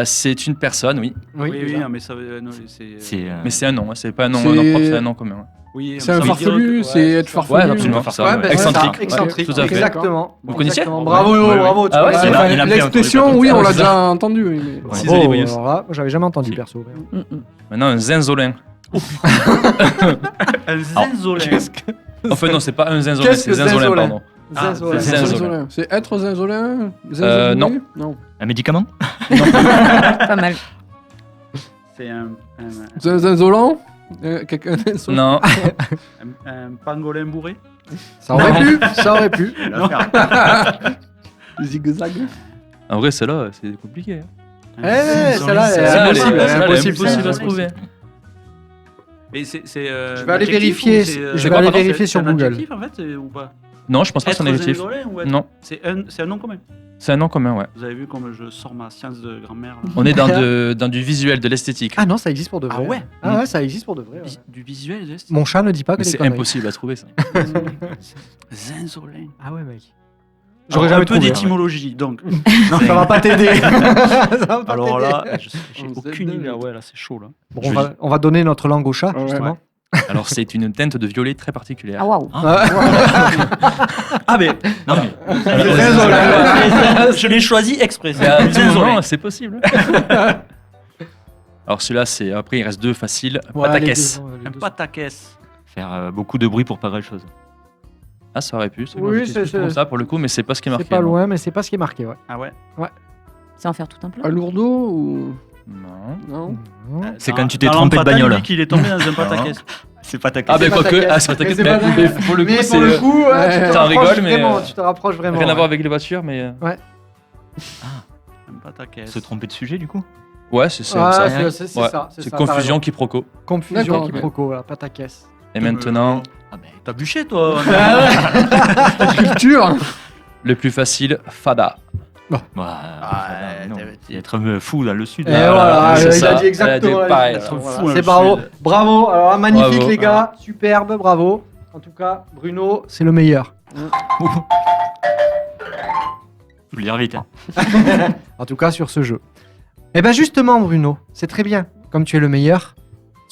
C'est une personne, oui. Oui, déjà. non, mais ça veut. Non, c'est. C'est Mais c'est un nom, hein, c'est pas un nom, C'est- un nom propre, c'est un nom commun. Oui, C'est un ça veut dire farfelu, que- c'est être farfelu. Ouais, absolument. Ouais, Ça, bah, ouais. c'est Excentrique. ça, excentrique. Ouais, tout à fait. Exactement. Vous connaissiez? Exactement. Bravo, Ouais, ouais. bravo. tu Ah ouais, connais. c'est Il vrai. a plein, L'expression, entendu oui, on parler. l'a déjà entendu. Oui, mais... Si, Bravo, c'est des alors là, j'avais jamais entendu Si. perso. Mm, mm. Maintenant, un zinzolin. Un zinzolin. Enfin, non, c'est pas un zinzolin, Qu'est-ce c'est que zinzolin, zinzolin? pardon. Zinzolin. c'est zinzolin. Zinzolin. C'est être zinzolin Non. Non. Un médicament. Pas mal. C'est un Zinzolant quelqu'un d'insolent. Non, un pangolin bourré. Ça aurait pu, ça aurait pu. Zigzag. en vrai, celle-là, c'est compliqué. hein. Eh, celle-là, Celle-là, c'est elle est- impossible. celle-là, elle est Impossible, impossible à ça. trouver. Mais c'est. Je vais aller vérifier, je vais aller vérifier sur Google. Adjectif, en fait, ou pas? Non, je pense pas que c'est un Être adjectif. zinzolin ou être- Non, C'est un nom commun. c'est un nom commun, ouais. Vous avez vu comme je sors ma science de grammaire. là. On est dans du visuel, de l'esthétique. Ah non, ça existe pour de vrai. Ah ouais. Ah ouais, ça existe pour de vrai. ouais. Du visuel, c'est Mon chat ne dit pas que Mais des c'est conneries. impossible à trouver, ça. zinzolin. Ah ouais, mec. J'aurais J'aurais jamais un peu trouvé. d'étymologie, donc. Ça va pas t'aider. Ça va pas Alors t'aider. là, j'ai On aucune Z2. idée. Ah ouais, là, c'est chaud, là. Bon, on va donner notre langue au chat, Ouais. justement. Alors, c'est une teinte de violet très particulière. Ah, waouh. Ah, mais. Non mais Je l'ai choisi exprès. Mais à tout Zinzolin. moment, c'est possible. Alors, celui-là, c'est. Après, il reste deux faciles. Ouais, les Pataquès. deux, les Un deux. pataquès. faire beaucoup de bruit pour pas grand chose. Ah, ça aurait pu. Oui, c'est c'est- comme ça pour le coup, mais c'est pas ce qui est marqué. C'est pas non. loin, mais c'est pas ce qui est marqué, ouais. Ah ouais. C'est en faire tout un plat. Un lourdeau ou. Non. Non. C'est Dans- quand tu t'es dans trompé de Lampata, il bagnole. dit qu'il est tombé dans un pataquès. C'est pas ta Ah, ben C'est quoique. Pataquès. Ah, c'est Pataquès. Mais c'est pas Mais Pataquès. pour le coup, Mais c'est. pour le coup, Ouais. tu te T'en rapproches rigoles, mais, vraiment, tu te rapproches vraiment. Rien à ouais. voir avec les voitures, mais. Un pataquès. Se tromper de sujet du coup. Ouais, c'est ça. Ah, ça. c'est Ouais. ça. C'est ça, t'as confusion raison. quiproquo. Confusion D'accord, quiproquo, voilà, pataquès. Et maintenant, Ah ben. T'as bûché, toi. Culture. le plus facile, fada. Bah, ouais, non. t'es- Être fou dans le sud. Et voilà, c'est il ça. a dit exactement. Elle a dit pareil, la définition, là. voilà. Fou, hein, C'est le bravo. sud. Bravo. Alors, magnifique, Bravo. les gars. Superbe, bravo. En tout cas, Bruno, c'est le meilleur. Faut le dire vite. Hein. En tout cas, sur ce jeu. Et bien, justement, Bruno, c'est très bien. Comme tu es le meilleur,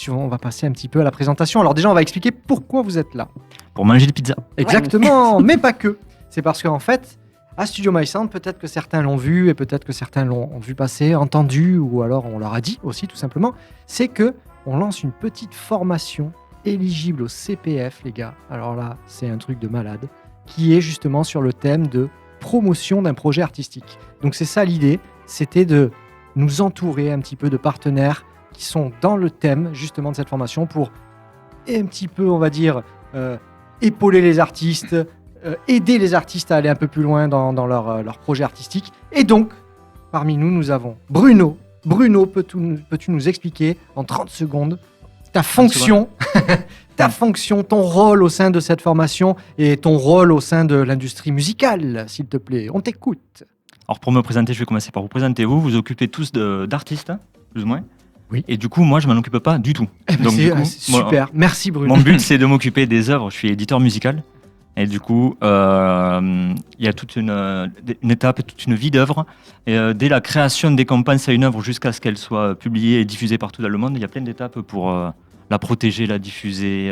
on va passer un petit peu à la présentation. Alors, déjà, on va expliquer pourquoi vous êtes là. Pour manger des pizzas. Exactement, mais pas que. C'est parce qu'en fait, à Studio My Sound, peut-être que certains l'ont vu et peut-être que certains l'ont vu passer, entendu, ou alors on leur a dit aussi, tout simplement. C'est que on lance une petite formation éligible au CPF, les gars. Alors là, c'est un truc de malade, qui est justement sur le thème de promotion d'un projet artistique. Donc c'est ça l'idée, c'était de nous entourer un petit peu de partenaires qui sont dans le thème justement de cette formation pour un petit peu, on va dire, épauler les artistes, aider les artistes à aller un peu plus loin dans leur projet artistique. Et donc, parmi nous, nous avons Bruno. Bruno, peux-tu nous expliquer en 30 secondes ta fonction, ton rôle au sein de cette formation et ton rôle au sein de l'industrie musicale, s'il te plaît. On t'écoute. Alors pour me présenter, je vais commencer par vous présenter. Vous occupez tous d'artistes, plus ou moins. Oui. Et du coup, moi, je m'en occupe pas du tout. Donc, du coup, c'est super. Merci Bruno. mon but, c'est de m'occuper des œuvres. Je suis éditeur musical. Et du coup, il y a toute une étape, toute une vie d'œuvre. Et dès la création dès qu'on pense à une œuvre jusqu'à ce qu'elle soit publiée et diffusée partout dans le monde, il y a plein d'étapes pour la protéger, la diffuser,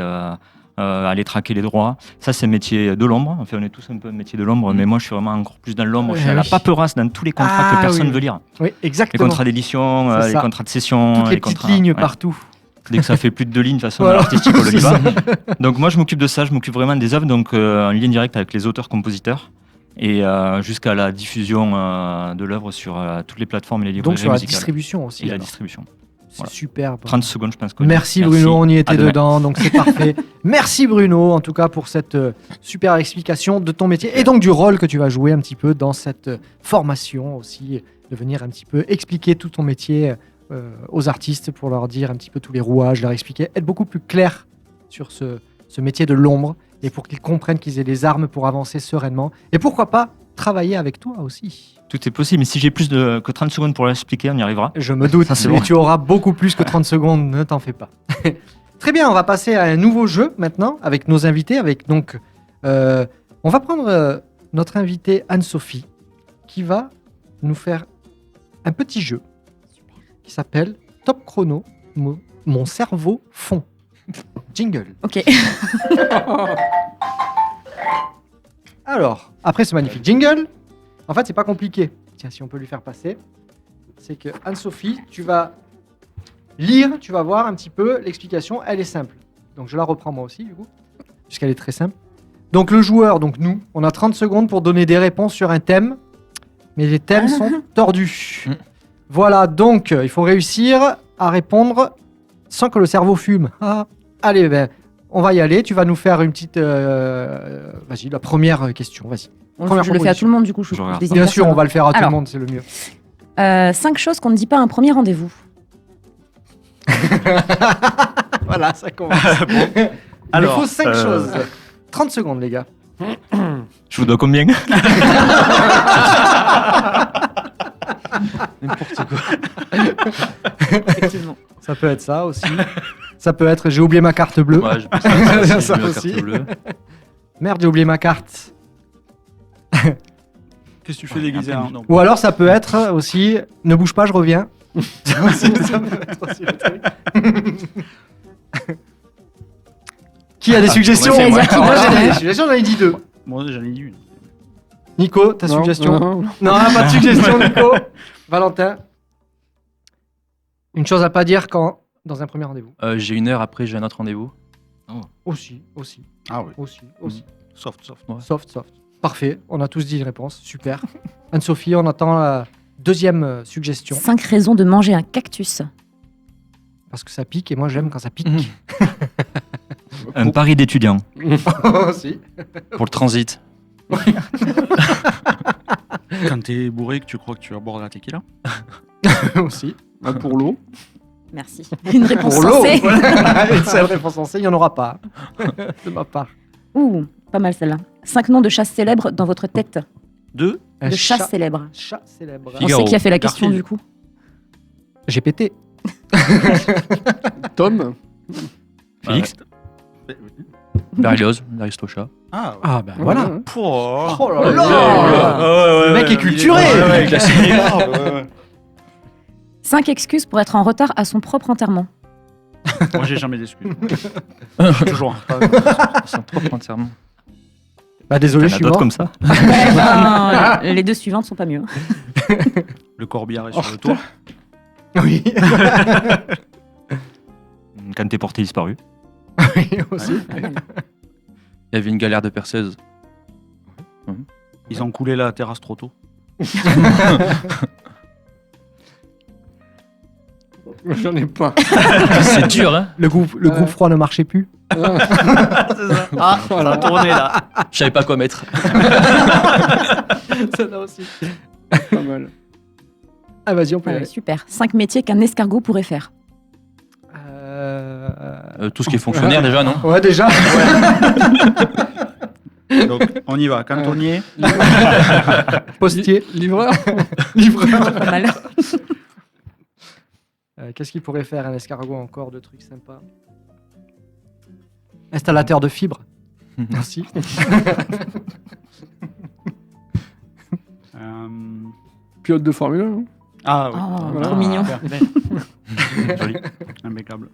aller traquer les droits. Ça, c'est un métier de l'ombre. Enfin, on est tous un peu un métier de l'ombre, mais moi, je suis vraiment encore plus dans l'ombre. Je suis à la paperasse dans tous les contrats que personne ne veut lire. Oui, Les exactement. contrats d'édition, C'est les ça. contrats de session. Toutes les petites contrats, lignes ouais. partout. Dès que ça fait plus de 2 lignes, de toute façon, Voilà. l'artistique, on le lit C'est pas. Donc moi, je m'occupe de ça. Je m'occupe vraiment des œuvres, donc en lien direct avec les auteurs-compositeurs. Et jusqu'à la diffusion de l'œuvre sur toutes les plateformes et les librairies Donc sur la musicales. distribution aussi. Et la alors. distribution. C'est Voilà. super. 30 secondes, je pense. que- Merci Bruno, on y À était demain. dedans, donc c'est parfait. Merci Bruno, en tout cas, pour cette super explication de ton métier et donc du rôle que tu vas jouer un petit peu dans cette formation aussi, de venir un petit peu expliquer tout ton métier aux artistes pour leur dire un petit peu tous les rouages, leur expliquer, être beaucoup plus clair sur ce métier de l'ombre et pour qu'ils comprennent qu'ils aient les armes pour avancer sereinement et pourquoi pas travailler avec toi aussi. Tout est possible, mais si j'ai plus que 30 secondes pour l'expliquer, on y arrivera. Je me doute, Ça, c'est mais bon. tu auras beaucoup plus que 30 secondes, ne t'en fais pas. Très bien, on va passer à un nouveau jeu maintenant avec nos invités. On va prendre notre invitée Anne-Sophie qui va nous faire un petit jeu qui s'appelle Top Chrono, mon cerveau fond. Jingle. Ok. Alors, après ce magnifique jingle, en fait, c'est pas compliqué. Tiens, si on peut lui faire passer. C'est que Anne-Sophie, tu vas lire, tu vas voir un petit peu l'explication. Elle est simple. Donc, je la reprends moi aussi, du coup, puisqu'elle est très simple. Donc, le joueur, donc nous, on a 30 secondes pour donner des réponses sur un thème. Mais les thèmes sont tordus. Voilà, donc, il faut réussir à répondre sans que le cerveau fume. Ah. Allez, ben, on va y aller. Tu vas nous faire une petite... vas-y, la première question, vas-y. Première Je le fais à tout le monde, du coup. Je regarde. désigne Bien sûr, personne. on va le faire à tout Alors. le monde, c'est le mieux. 5 choses qu'on ne dit pas à un premier rendez-vous. Voilà, ça commence. Alors, il faut 5 choses. 30 secondes, les gars. Je vous dois combien? Effectivement. Ça peut être ça aussi. Ça peut être j'ai oublié ma carte bleue. Dommage. Ça Ça aussi. aussi. Merde, j'ai oublié ma carte. Qu'est-ce que tu fais déguisé hein, non. Ou alors ça peut être aussi ne bouge pas, je reviens. Ça aussi, ça peut être aussi le truc. Qui a des suggestions c'est moi. Moi, j'ai des suggestions, j'en ai dit 2. Moi, j'en ai dit une. Nico, ta Non, suggestion non. Non, pas de suggestion, Nico. Valentin. Une chose à pas dire quand dans un premier rendez-vous. J'ai 1 heure après, j'ai un autre rendez-vous. Aussi. Ah oui. Aussi. Soft. Ouais. Soft. Parfait, on a tous dit une réponse, super. Anne-Sophie, on attend la deuxième suggestion. 5 raisons de manger un cactus. Parce que ça pique et moi j'aime quand ça pique. Un pari d'étudiant. Aussi. Pour le transit. Quand t'es bourré, que tu crois que tu vas boire de la tequila. Aussi. Pour l'eau. Merci. Une réponse Pour l'eau, sensée. voilà. Une seule réponse sensée, il n'y en aura pas. De ma part. Ouh, pas mal celle-là. 5 noms de chats célèbres dans votre tête. 2. Un De chats célèbres. Chat célèbre. On Figaro. sait qui a fait la question Garfield. du coup. J'ai pété. Tom. Félix? Berlioz, l'Aristocha. Ah, ouais. Ah ben voilà. Oh, Oh là là. Le mec est culturé. Ouais. 5 excuses pour être en retard à son propre enterrement. Moi, j'ai jamais d'excuses. Je suis toujours en retard. Son propre enterrement. Bah désolé, T'en je as suis d'autres mort. comme ça? Eh ben, les 2 suivantes sont pas mieux. Le corbillard est sur le toit. Oui. Quand t'es porté disparu. Oui, aussi. Il y avait une galère de perceuse. Ils ont coulé la terrasse trop tôt. J'en ai pas. C'est dur, hein. Le groupe froid ne marchait plus. Ah, ça a tourné là. Je savais pas quoi mettre. Ça là aussi. Pas mal. Ah vas-y, on peut y Ouais, aller. super. 5 métiers qu'un escargot pourrait faire. Tout ce qui est fonctionnaire déjà, non? Ouais, déjà. Donc, on y va. Cantonnier. Postier. Livreur. Pas mal. Qu'est-ce qu'il pourrait faire un escargot encore de trucs sympas? Installateur de fibres. Merci. Pilote de Formule 1. hein. Ah oui. Oh, Voilà. trop mignon. Joli. Impeccable.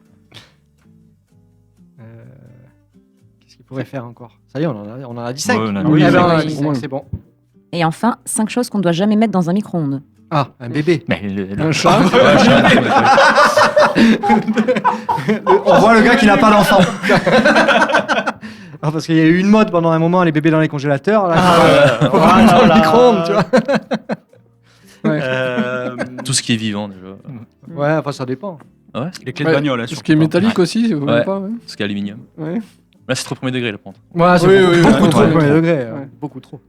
Qu'est-ce qu'il pourrait faire encore? Ça y est, on en a dit 5. Ouais, on a dit cinq. on a Oui, dit oui. 5, c'est bon. Et enfin, 5 choses qu'on doit jamais mettre dans un micro-ondes. Ah, un bébé. Mais Un chat. On voit le gars qui n'a pas d'enfant. Ah, parce qu'il y a eu une mode pendant un moment, les bébés dans les congélateurs. Là, faut pas mettre dans le micro-ondes, tu vois. Tout ce qui est vivant, déjà. Ouais, enfin, ça dépend. Ouais, Les clés de bagnole. hein, Tout ce surtout qui est pas. métallique aussi, vous Ouais. pas, ouais. tout ce qui est aluminium. Ouais. Là, c'est trop premier degré, là, par contre. Ouais, c'est Oui, beaucoup, oui, beaucoup ouais, trop ouais. premier degré. Ouais. Beaucoup trop.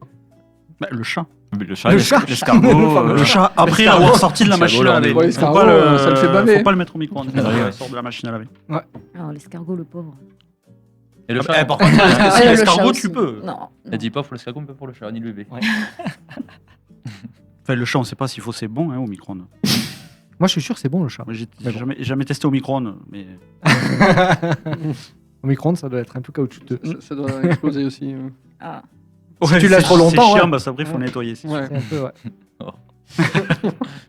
Bah, le chat. le chat, Le chat. l'escargot. Le Le chat, après avoir sorti de la machine à laver. Ouais, Faut l'escargot, pas ça le fait baver. Faut pas le mettre au micro-ondes. Ouais, ouais. Sort de la machine à laver. Alors, l'escargot, le pauvre. Et le Ah, chat, par contre, Ah, le l'escargot, chat tu aussi. peux. Non. elle dit pas pour l'escargot, mais pas pour le chat, ni le bébé. Enfin, le chat, on sait pas s'il faut, c'est bon hein, au micro-ondes. Moi, je suis sûr que c'est bon, le chat. Moi, j'ai Mais bon. jamais testé au micro-ondes, mais Au micro-ondes, ça doit être un peu caoutchouteux. Ça doit exploser aussi. Ah. Si tu laisses trop longtemps, c'est chiant, ouais. bah, ça, après, il faut Ouais. nettoyer. c'est sûr. Ouais. C'est un peu, ouais.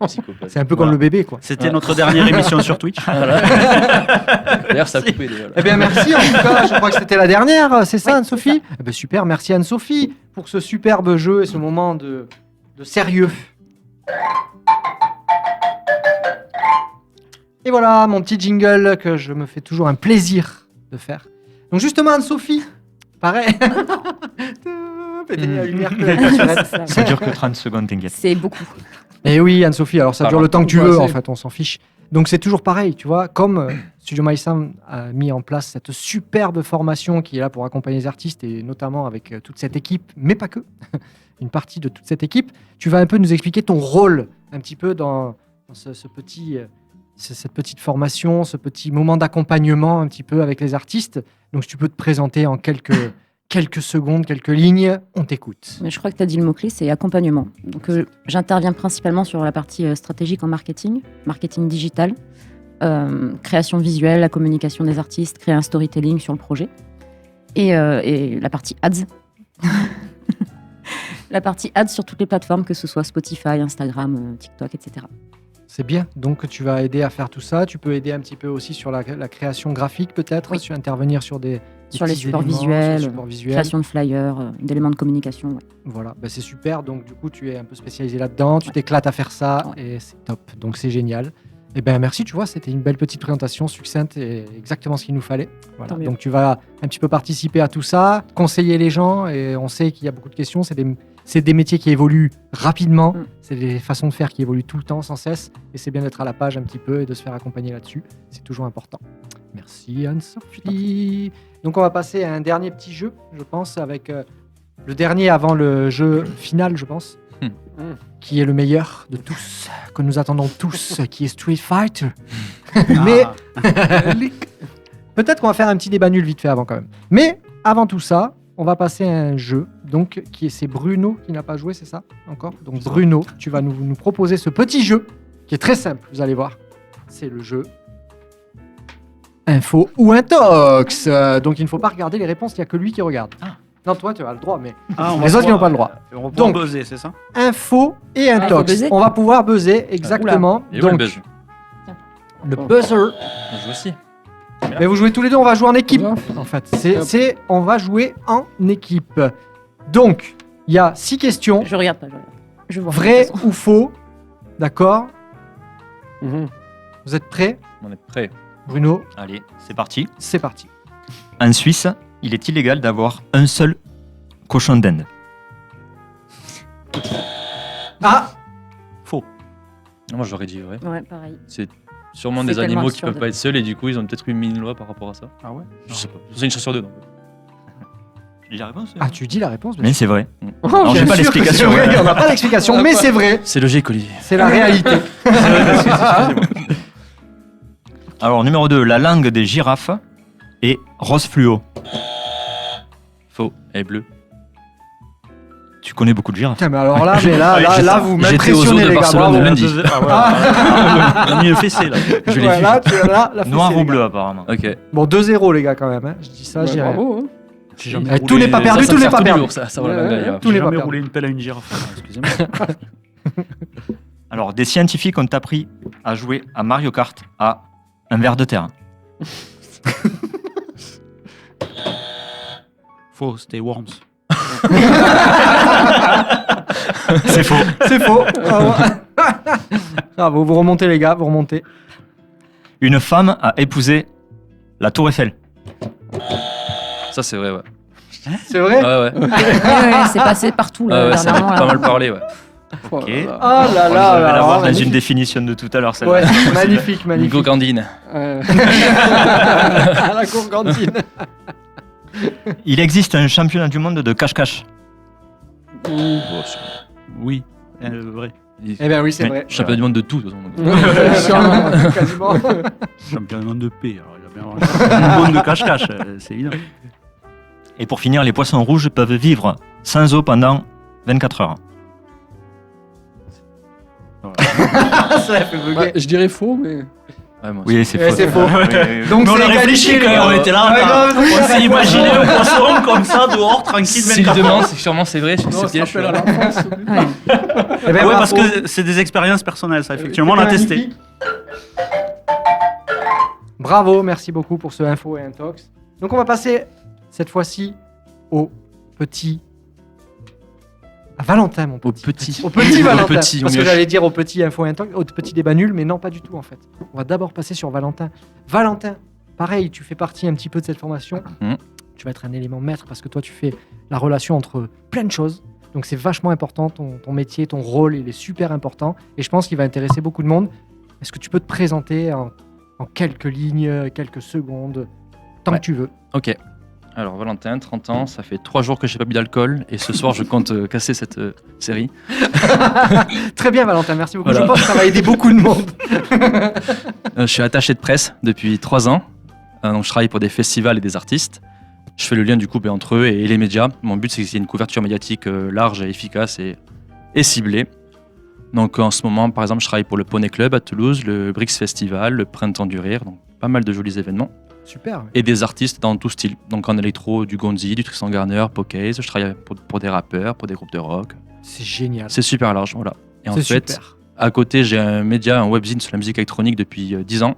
Psychopathe. C'est un peu comme Voilà. le bébé, quoi. C'était notre dernière émission sur Twitch. D'ailleurs, ça a coupé déjà. Eh bien, merci en tout cas. Je crois que c'était la dernière, c'est ça, Anne-Sophie? Eh ben, super, merci Anne-Sophie pour ce superbe jeu et ce moment de sérieux. Et voilà mon petit jingle que je me fais toujours un plaisir de faire. Donc justement, Anne-Sophie, pareil. Péter la lumière que la casserette. Ça dure que 30 secondes, t'inquiète. C'est beaucoup. Et oui, Anne-Sophie, alors ça Pardon. dure le temps que tu Ouais, veux, c'est- en fait, on s'en fiche. Donc c'est toujours pareil, tu vois, comme Studio MySound a mis en place cette superbe formation qui est là pour accompagner les artistes et notamment avec toute cette équipe, mais pas que, une partie de toute cette équipe, tu vas un peu nous expliquer ton rôle un petit peu dans ce petit, cette petite formation, ce petit moment d'accompagnement un petit peu avec les artistes. Donc si tu peux te présenter en quelques secondes, quelques lignes, on t'écoute. Mais je crois que tu as dit le mot-clé, c'est accompagnement. Donc, j'interviens principalement sur la partie stratégique en marketing, marketing digital, création visuelle, la communication des artistes, créer un storytelling sur le projet. Et la partie ads. La partie ads sur toutes les plateformes, que ce soit Spotify, Instagram, TikTok, etc. C'est bien. Donc, tu vas aider à faire tout ça. Tu peux aider un petit peu aussi sur la création graphique, peut-être, Oui. sur intervenir sur des Sur les petits supports éléments, visuels, sur les supports visuels. création de flyers, d'éléments de communication. Ouais. Voilà, bah, c'est super. Donc, du coup, tu es un peu spécialisé là-dedans. Tu t'éclates à faire ça et c'est top. Donc, c'est génial. Et ben merci, tu vois, c'était une belle petite présentation succincte et exactement ce qu'il nous fallait. Voilà. Tant mieux. Donc, tu vas un petit peu participer à tout ça, conseiller les gens et on sait qu'il y a beaucoup de questions. C'est des métiers qui évoluent rapidement. Mm. C'est des façons de faire qui évoluent tout le temps, sans cesse. Et c'est bien d'être à la page un petit peu et de se faire accompagner là-dessus. C'est toujours important. Merci Anne-Sophie. Donc on va passer à un dernier petit jeu, je pense, avec le dernier avant le jeu final, je pense, qui est le meilleur de tous, que nous attendons tous, qui est Street Fighter. Mais peut-être qu'on va faire un petit débat nul vite fait avant quand même. Mais avant tout ça, on va passer à un jeu, donc c'est Bruno qui n'a pas joué, c'est ça encore? Donc Bruno, tu vas nous proposer ce petit jeu qui est très simple, vous allez voir. C'est le jeu Info ou Intox. Donc il ne faut pas regarder les réponses, il n'y a que lui qui regarde. Non, toi tu as le droit, mais les autres ils n'ont pas le droit. On va Donc, buzzer, c'est ça? Info et il faut Intox. buzzer. On va pouvoir buzzer exactement. Et où le Donc buzz le buzzer. On joue aussi. Mais vous jouez tous les deux, on va jouer en équipe. Voilà. En fait, on va jouer en équipe. Donc, il y a 6 questions. Je regarde pas, je regarde. Je vois. Vrai de toute façon. ou faux? D'accord. Mhm. Vous êtes prêts? On est prêt. Bruno, Allez, c'est parti. c'est parti. En Suisse, il est illégal d'avoir un seul cochon d'Inde. Ah, Faux. Moi, j'aurais dit vrai. Ouais, pareil. C'est sûrement C'est des tellement animaux qui absurde. peuvent pas être seuls et du coup, ils ont peut-être eu une loi par rapport à ça. Ah ouais? Je sais pas. C'est une chance sur deux. Donc. Tu dis la réponse ah, tu dis la réponse. Mais c'est vrai. Oh, Alors, j'ai bien pas sûr que l'explication, c'est vrai, ouais. On n'a pas d'explication, mais c'est vrai. C'est logique, Olivier. C'est la réalité. Alors, numéro 2, la langue des girafes est rose fluo. Faux. Elle est bleue. Tu connais beaucoup de girafes. Putain, mais alors là, vous J'étais au zoo m'impressionnez, de les gars. Barcelone Bravo. lundi. On a mis un fessé là. Je l'ai Ouais, vu. là, tu as là, la fessée, Noir les ou gars. bleu, apparemment. Ok. Bon, 2-0, les gars, quand même. Hein. Je dis ça, Bah, j'ai rien. bravo. Hein. J'ai jamais Eh, tout roulé- n'est pas perdu, Ça tout me n'est sert pas du perdu. lourd, ça va la Ouais, bagaille. Tout n'est J'ai pas jamais perdu. roulé une pelle à une girafe. Excusez-moi. Alors, des scientifiques ont appris à jouer à Mario Kart à un ver de terre. Faux, c'était Worms. C'est faux. C'est faux. Bravo, vous remontez, les gars, vous remontez. Une femme a épousé la Tour Eiffel. Ça, c'est vrai, ouais. C'est vrai? Ouais, ouais. Ouais, c'est passé partout là, Ouais, ouais, ça m'a dernièrement. là. pas mal parlé, ouais. Oh Ok. là là. Oh là Je là vais là l'avoir là, dans une magnifique. définition de tout à l'heure, celle-là. Ouais, magnifique, Nico magnifique. Candine. Ouais. À la courgandine. Il existe un championnat du monde de cache-cache. Oui, vrai. Eh bien oui, c'est vrai. Champion du monde de tout, de toute façon. Sûrement, quasiment. Championnat de paix. Alors, il a bien un monde de cache-cache, c'est évident. Et pour finir, les poissons rouges peuvent vivre sans eau pendant 24 heures. Ça fait bugger. Ouais, je dirais faux, mais. Ouais, moi Oui, aussi. c'est Ouais, faux. c'est faux. Donc, Donc Mais on c'est a réfléchi égalité, quand les même, gars. on était là, Ouais, attends. grave. On s'est imaginé un poisson comme ça dehors, tranquille, S'il 24 demande, heures. c'est sûrement c'est vrai. Non, C'est ça piège. rappelle à l'enfance. Ouais. Eh ben, Ouais, parce bravo. que c'est des expériences personnelles, ça, effectivement, on a testé. Magnifique. Bravo, merci beaucoup pour ce info et intox. Donc on va passer cette fois-ci au petit... À Valentin, mon Au petit. petit. Au petit Valentin. Au petit, Parce au que mieux. j'allais dire au petit info et intox, au petit débat nul, mais non, pas du tout en fait. On va d'abord passer sur Valentin. Valentin, pareil, tu fais partie un petit peu de cette formation. Mhm. Tu vas être un élément maître parce que toi, tu fais la relation entre plein de choses. Donc c'est vachement important, ton métier, ton rôle, il est super important. Et je pense qu'il va intéresser beaucoup de monde. Est-ce que tu peux te présenter en quelques lignes, quelques secondes, tant Ouais. que tu veux? Ok. Alors, Valentin, 30 ans, ça fait 3 jours que j'ai pas bu d'alcool et ce soir, je compte casser cette série. Très bien, Valentin, merci beaucoup. Voilà. Je pense que ça va aider beaucoup de monde. Je suis attaché de presse depuis 3 ans. Donc, je travaille pour des festivals et des artistes. Je fais le lien du coup entre eux et les médias. Mon but, c'est qu'il y ait une couverture médiatique large et efficace et ciblée. Donc, en ce moment, par exemple, je travaille pour le Poney Club à Toulouse, le Brix Festival, le Printemps du Rire. Donc, pas mal de jolis événements. Super. Et des artistes dans tout style. Donc, en électro, du Gonzi, du Tristan Garner, Pokéz. Je travaille pour des rappeurs, pour des groupes de rock. C'est génial. C'est super large, voilà. Et en C'est fait, super. à côté, j'ai un média, un webzine sur la musique électronique depuis 10 ans.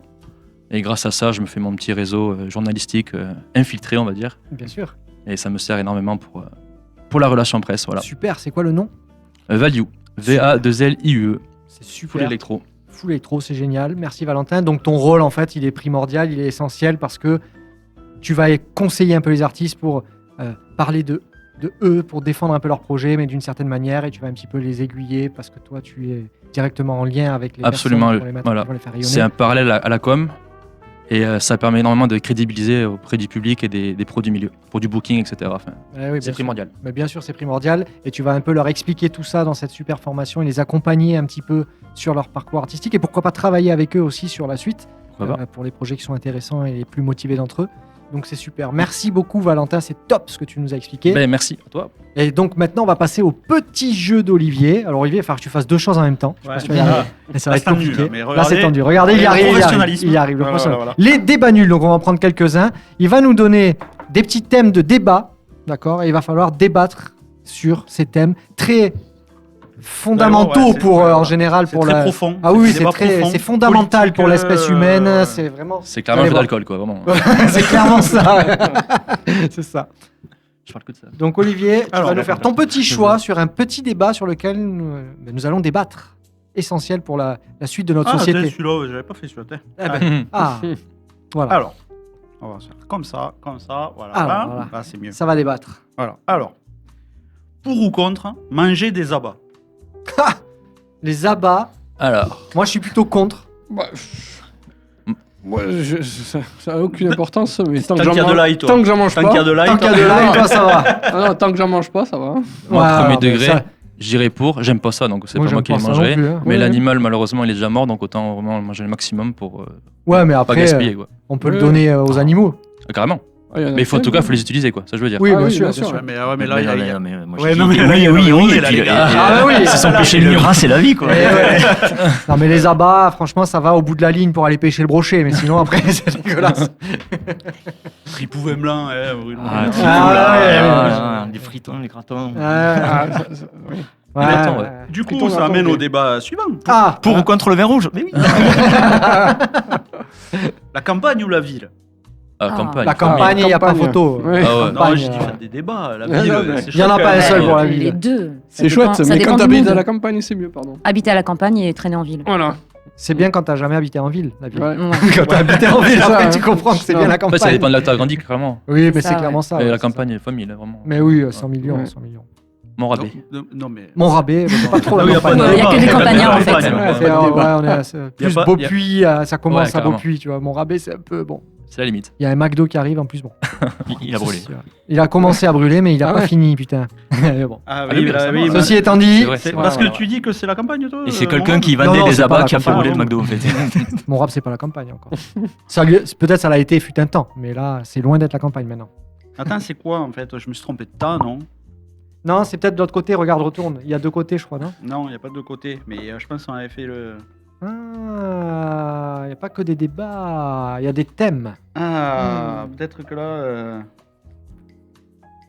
Et grâce à ça, je me fais mon petit réseau journalistique infiltré, on va dire. Bien sûr. Et ça me sert énormément pour la relation presse, voilà. Super. C'est quoi le nom? Value, V-A-2-L-I-U-E, C'est full super. électro. Full électro, c'est génial. Merci Valentin. Donc ton rôle, en fait, il est primordial, il est essentiel parce que tu vas conseiller un peu les artistes pour parler de eux, pour défendre un peu leur projet, mais d'une certaine manière, et tu vas un petit peu les aiguiller parce que toi, tu es directement en lien avec les Absolument, personnes qui vont les mettre, voilà. qui vont les faire rayonner. C'est un parallèle à la com. Et ça permet énormément de crédibiliser auprès du public et des pros du milieu, pour du booking, etc. Enfin, Eh oui, bien c'est sûr. primordial. Mais bien sûr, c'est primordial. Et tu vas un peu leur expliquer tout ça dans cette super formation et les accompagner un petit peu sur leur parcours artistique. Et pourquoi pas travailler avec eux aussi sur la suite Pourquoi pas. pour les projets qui sont intéressants et les plus motivés d'entre eux. Donc c'est super. Merci beaucoup Valentin, c'est top ce que tu nous as expliqué. Ben, merci à toi. Et donc maintenant on va passer au petit jeu d'Olivier. Alors Olivier, il va falloir que tu fasses deux choses en même temps. Je Ouais. pense que tu vas y arriver. Et ça va Là, être c'est tendu, compliqué. là, mais Là regardez. c'est tendu. Regardez, il y Le arrive. professionnalisme. Il y arrive. Le Voilà, professionnel. voilà. Les débats nuls, donc on va en prendre quelques-uns. Il va nous donner des petits thèmes de débat, d'accord. Et il va falloir débattre sur ces thèmes très fondamentaux Ouais, c'est- pour ouais, en général C'est pour très la. profond. Ah oui, des c'est débats très, profonds, c'est fondamental politiques, pour l'espèce humaine. ouais. C'est vraiment. C'est clairement Allez un jeu voir. d'alcool, quoi, vraiment. C'est clairement ça. ouais. C'est ça. Je parle que de ça. Donc Olivier, tu Alors, vas nous faire ton petit choix sur un petit débat sur lequel nous allons débattre. Essentiel pour la suite de notre Ah, société. celui-là, j'avais pas fait celui-là. tiens. Eh ben, ah, voilà. Alors, on va faire comme ça, voilà. Alors, là, voilà. là, c'est mieux. Ça va débattre. Voilà. Alors, pour ou contre manger des abats? Les abats, Alors, moi je suis plutôt contre. Bah, moi, ça a aucune importance, mais tant que Tant qu'il y a j'en de mange, l'ail, toi. tant que j'en mange Tant qu'il y a pas. de l'ail, Tant qu'il y a de l'ail, toi ça va. Ah non, tant que j'en mange pas, ça va. moi, Ouais, premier mais degré, ça- j'irai pour. J'aime pas ça, donc c'est Moi, pas moi j'aime qui pas les ça non mangerai. plus, hein. Mais Ouais. l'animal, malheureusement, il est déjà mort, donc autant vraiment manger le maximum pour Ouais, mais pas après, gaspiller, quoi. on peut le Ouais. donner aux animaux. Carrément. Ah, il y en a Mais il faut, en tout plein, cas, faut les utiliser, quoi. Ça, je veux dire. Oui, Ah bien oui, sûr. bien sûr. Ouais, mais Mais là, il y a- moi, Ouais, je non, dis, mais oui, là, et puis, les gars. Ah, oui, se sont là, pêchés le rat, c'est la vie, quoi. Non, mais les abats, franchement, ça va au bout de la ligne pour aller pêcher le brochet, mais sinon, après, c'est dégueulasse. Tripouvet blanc, Bruno. Ah, ouais, typo, là, ouais, là, les fritons, les gratons. Ah, oui. Ouais, Attends, ouais. Du coup, Plutôt ça longtemps, amène ok. au débat suivant. Ah, Pour ou contre le vin rouge? Mais oui. La campagne ou la ville? Ah, Ah. campagne. la campagne, il n'y a pas campagne. photo. Ouais. Ah ouais. Non, j'ai dit Campagne, faire des débats. La Non, ville, mais- c'est Il y en a chouette, pas un quand seul même. pour la Les ville. deux. Ça C'est chouette, dépend- ça mais dépend quand du t'habites mood. à la campagne, c'est mieux, pardon. Habiter à la campagne et traîner en ville. Voilà. C'est bien quand t'as jamais habité en ville, la ville. Ouais. Ouais. Quand t'as habité en ville, C'est ça, après, hein. tu comprends que c'est bien la En campagne. fait, ça dépend de là où t'as grandi, clairement. Oui, mais C'est c'est ça, clairement ça. Et ouais, la c'est ça. campagne, famille, là, vraiment. Mais oui, 100 millions, Ouais. 100 millions. Mon rabais. Non, mais. Mon rabais, mais c'est pas trop Non, la il y a pas campagne. de Il y a que débat. des campagnards, en fait. campagne, Ouais, ouais. C'est, on est à plus pas- Beaupuy, ça commence Ouais, à carrément. Beaupuy, tu vois. Mon rabais, c'est un peu bon. C'est la limite. Il y a un McDo qui arrive en plus, bon. Il a brûlé. C'est sûr. Il a commencé à brûler, mais il a Ah pas ouais. fini, putain. Mais bon. Ah oui, oui, ça oui. va. Ceci étant dit, C'est vrai. C'est Ouais, parce ouais, que ouais. tu dis que c'est la campagne, toi Et c'est mon quelqu'un rab qui Non, vendait non, des c'est pas abats la qui a fait campagne. rouler le McDo, en fait. mon rap, c'est pas la campagne encore. Peut-être ça l'a été fut un temps, mais là, c'est loin d'être la campagne maintenant. Attends, c'est quoi en fait? Je me suis trompé de tas, non? Non, c'est peut-être de l'autre côté, regarde, retourne. Il y a deux côtés, je crois, non? Non, il n'y a pas de côté. Mais je pense qu'on avait fait le. Ah, il n'y a pas que des débats, il y a des thèmes. Ah, peut-être que là.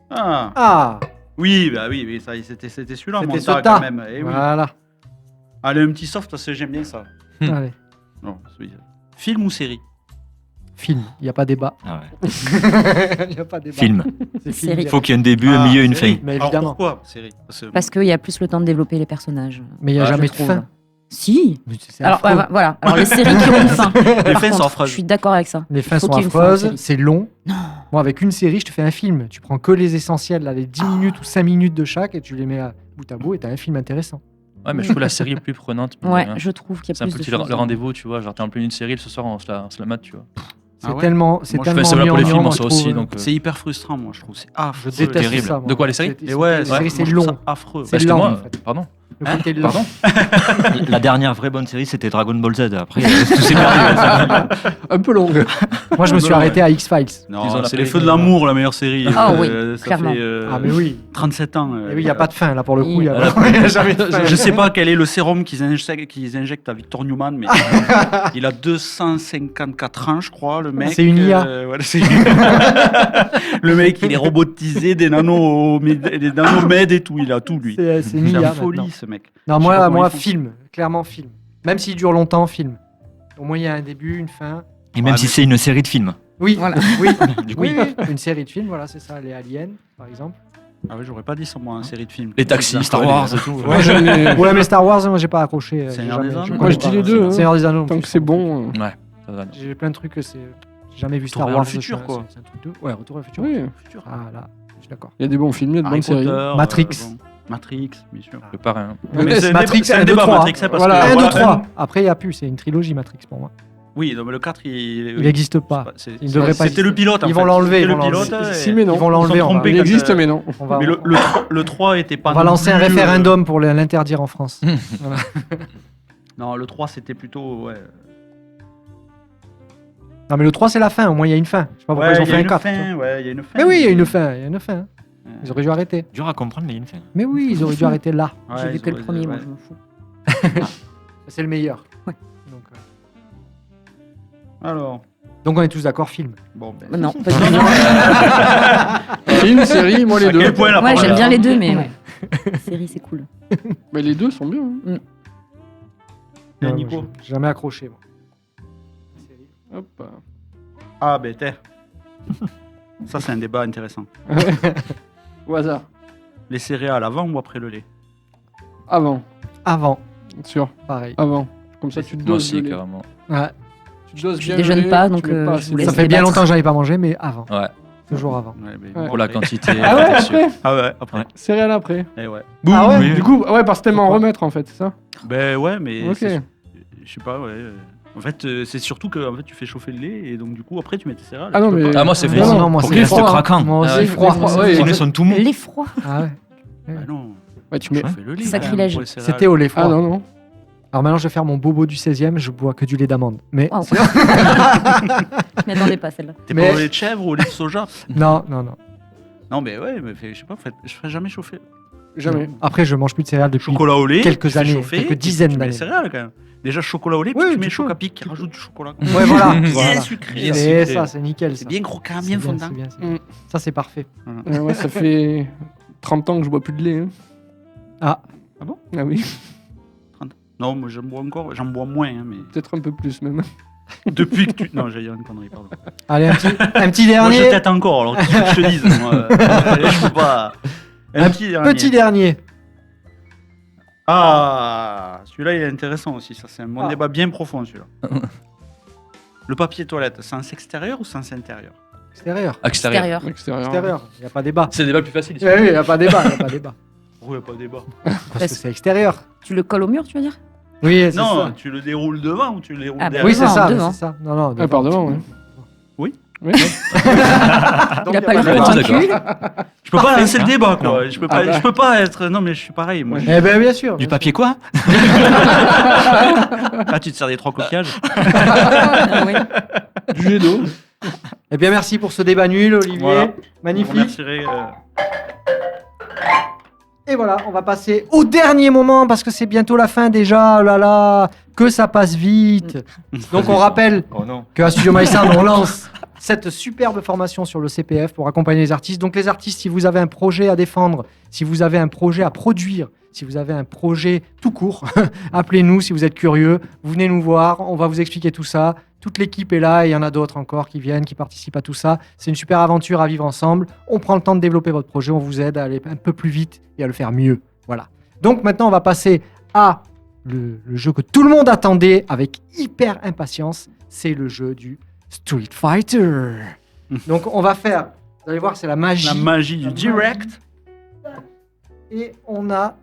Ah, Ah, oui, bah oui, ça, c'était celui-là, mon c'était ce tas tas. quand même. Eh oui. Voilà. Allez, un petit soft parce que j'aime bien ça. Allez. Non, oui. Film ou série? Film, il n'y a pas débat. Ah ouais. Il n'y a pas débat. Film. C'est Série. Il faut qu'il y ait un début, un milieu, une fin. série. Mais Alors, évidemment. pourquoi série? Parce qu'il y a plus le temps de développer les personnages. Mais il n'y a Ah, je jamais de trouve. fin. Si. Mais c'est Alors affreux. voilà. Alors les séries qui ont une fin. Les Par fins sont contre, affreuses. Je suis d'accord avec ça. Les fins Faut sont qu'il y ait une fin en affreuses, série. c'est long. Moi, avec une série, je te fais un film. Tu prends que les essentiels, là, les 10 minutes ou 5 minutes de chaque, et tu les mets bout à bout, et tu as un film intéressant. Ouais, mais je trouve la série plus prenante. mine de Ouais, rien. je trouve qu'il y a C'est un plus peu de petit le choses. rendez-vous, tu vois. Genre, t'es en plein une série, ce soir, on se la mate, tu vois. C'est Ah ouais tellement, Moi, je fais ça pour les films, gnangnan, ça je aussi. trouve. Donc, C'est hyper frustrant, moi, je trouve. C'est Je affreux. déteste terrible. ça. moi. De quoi, les séries Et ouais, les séries, moi, c'est je trouve long. ça affreux. C'est Bah, lent, moi, en fait. pardon. Le côté lent. Pardon. La dernière vraie bonne série, c'était Dragon Ball Z. Après, tout s'est perdu. Un peu longue. Moi, je me suis Non, arrêté à X-Files. Ils Non, ont c'est l'appelé- Les Feux de l'amour, la meilleure série. Ah oui, ça clairement. fait Ah, mais oui. 37 ans. Et oui, il n'y a pas de fin, là, pour le coup. Il n'y a, Voilà. il y a jamais de fin. Je sais pas quel est le sérum qu'ils injectent à Victor Newman, mais il a 254 ans, je crois, le mec. C'est une IA. Voilà, le mec, il est robotisé, des nanomèdes et tout, il a tout, lui. C'est une C'est IA, la folie, maintenant. ce mec. Non, Je sais pas moi, comment ils font. film. Clairement, film. Même s'il dure longtemps, film. Au moins, il y a un début, une fin. Et même si c'est une série de films. Oui, Voilà. oui. Du coup, Oui, oui. Une série de films, voilà, c'est ça. Les Aliens, par exemple. Ah ouais, j'aurais pas dit ça, moi, une série de films. Les taxis, Star Wars et tout. Moi, j'aime les- Ouais, mais Star Wars, moi, j'ai pas accroché. J'ai Seigneur des jamais- Anneaux. je Moi, je connais dis pas. les deux, hein. Seigneur des Anneaux. Tant que c'est bon. Ouais. Ça va. J'ai plein de trucs que c'est. J'ai jamais vu Retour Star vers Wars. le futur, c'est- quoi. C'est un truc de. Ouais, Retour vers le futur. Oui. Ah là, je suis d'accord. Il y a des bons films, il y a de Harry bonnes séries. Potter, Matrix. bon. Matrix, bien sûr. Le parrain. Mais c'est un Matrix, débat- c'est un 1, 2, débat 3. Matrix, hein, parce Voilà. que- 1, 2, voilà, 3. Après, il n'y a plus. C'est une trilogie Matrix pour moi. Oui, non, mais le 4, Il n'existe pas. Il devrait pas C'était le exister. pilote. en Ils fait. vont l'enlever, C'était ils le vont pilote. l'enlever. Si, mais non. Ils vont l'enlever. Ils sont on va- trompés Il quand, existe, mais non. on va- Mais le 3 était pas. on va non lancer un plus, référendum pour l'interdire en France. Non, le 3, c'était plutôt. Ouais, Non, mais le 3, c'est la fin. Au moins, il y a une fin. Je sais pas pourquoi ouais ils ont il y fait a un une 4. fin. Ouais, il y a une fin. Mais oui, il y a une fin. Il y a une fin. Ouais. Ils auraient dû arrêter. Dur à comprendre, mais il y a une fin. Mais oui, ils auraient dû arrêter là. Ouais, J'ai vu ils que le auraient- premier, moi, ouais. je m'en fous. C'est le meilleur. Ouais. Alors, Donc, on est tous d'accord, film. bon, ben. Non, pas du tout. Film, série, moi les À deux. quel point la Ouais, parole j'aime est- bien les deux, mais ouais. Série, c'est cool. Mais les deux sont bien. hein. Et Ouais, Nico moi, j'ai jamais accroché. Moi. Hop. Ah, ben, t'es. Ça, c'est un débat intéressant. Au hasard. Les céréales avant ou après le lait? Avant. Avant, Sûr. pareil. Avant. Comme ça, tu te Moi doses aussi, de lait. carrément. Ouais. Tu te doses Je bien déjeune le lait, pas, tu donc, mets pas je assez vous de laisse Ça lait. fait bien débattre. longtemps que j'avais pas mangé, mais avant. Ouais. Toujours avant. Ouais, ben, Ouais. Pour la quantité. Ah ouais, bien sûr. après Ah ouais, après. Céréales après. Eh ouais. Ah ouais Oui. Du coup, ouais, parce que t'aimes en remettre en fait, c'est ça? Ben ouais, mais. Ok. Je sais pas, ouais. En fait, c'est surtout que en fait, tu fais chauffer le lait et donc du coup, après, tu mets tes céréales. Ah non, Tu peux mais. pas. Ah, moi, c'est Non, froid. non, moi, Pour c'est qu'il reste froid. craquant. Moi aussi, Ah ouais. froid. Ouais, Sinon, ouais. ils sont tout mous. Ah ouais. Ah non. Ouais, tu mets. Chauffer le lait. Sacrilège. pour les céréales. C'était au lait froid. Ah non, non. Alors maintenant, je vais faire mon bobo du 16e, je bois que du lait d'amande. Mais Wow. c'est- Je m'y attendais pas celle-là. T'es Mais- pas au lait de chèvre ou au lait de soja? non. Non, mais ouais, mais je sais pas, je ferai jamais chauffer. Jamais. Après, je mange plus de céréales depuis Chocolat au lait, quelques tu fais années, chauffer, quelques et dizaines tu mets les d'années. céréales quand même. Déjà chocolat au lait, puis Oui, tu mets tu peux. Chocapic, rajoute du chocolat. Ouais, voilà. Bien Voilà. sucré. Bien C'est sucré. ça, c'est nickel. C'est ça. bien croquant, C'est bien fondant. c'est bien, c'est bien. Ça, c'est parfait. Ouais, ça fait 30 ans que je bois plus de lait. Hein. Ah. Ah bon? Ah oui, Non, moi j'en bois moins, hein, mais peut-être un peu plus même. depuis que tu. Non, j'ai dit une connerie, pardon. Allez, un petit Moi je dernier. tête encore, alors qu'est-ce que je te dise moi, je peux pas. Un petit dernier. Petit dernier. Ah, celui-là il est intéressant aussi, ça c'est un bon Ah. débat bien profond celui-là. Le papier toilette, sens extérieur ou sens intérieur? Extérieur. Extérieur. Extérieur. Extérieur. Il n'y a pas débat. C'est le débat le plus facile ici. Oui, il n'y a pas débat. Il n'y a pas débat. Oui, pas de débat. Parce que c'est extérieur. Tu le colles au mur, tu veux dire? Oui, c'est Non, ça. tu le déroules devant ou tu le déroules Ah, bah derrière? Oui, c'est Devant, ça. devant. C'est ça. Non, non. Ah, par devant, ouais. Oui. Oui. Donc, Il a pas de l'air débat. convaincu. Je peux pas lancer le hein. débat quoi. Je peux pas, Ah bah. je peux pas être. Non mais je suis pareil moi. Eh bien, bien sûr. Du bien papier quoi? Ah tu te sers des 3 coquillages. Ah oui. Du jet d'eau. sûr. Eh bien, merci pour ce débat nul, Olivier. Voilà. Je Magnifique. remercierai. Et voilà, on va passer au dernier moment parce que c'est bientôt la fin déjà. Oh là là, que ça passe vite. Donc, on rappelle Oh non. qu'à Studio MySound, on lance cette superbe formation sur le CPF pour accompagner les artistes. Donc les artistes, si vous avez un projet à défendre, si vous avez un projet à produire, si vous avez un projet tout court, appelez-nous si vous êtes curieux. Vous venez nous voir, on va vous expliquer tout ça. Toute l'équipe est là et il y en a d'autres encore qui viennent, qui participent à tout ça. C'est une super aventure à vivre ensemble. On prend le temps de développer votre projet, on vous aide à aller un peu plus vite et à le faire mieux. Voilà. Donc maintenant, on va passer à le jeu que tout le monde attendait avec hyper impatience. C'est le jeu du Street Fighter. Donc on va faire, vous allez voir que c'est la magie. La magie du La direct. Et on a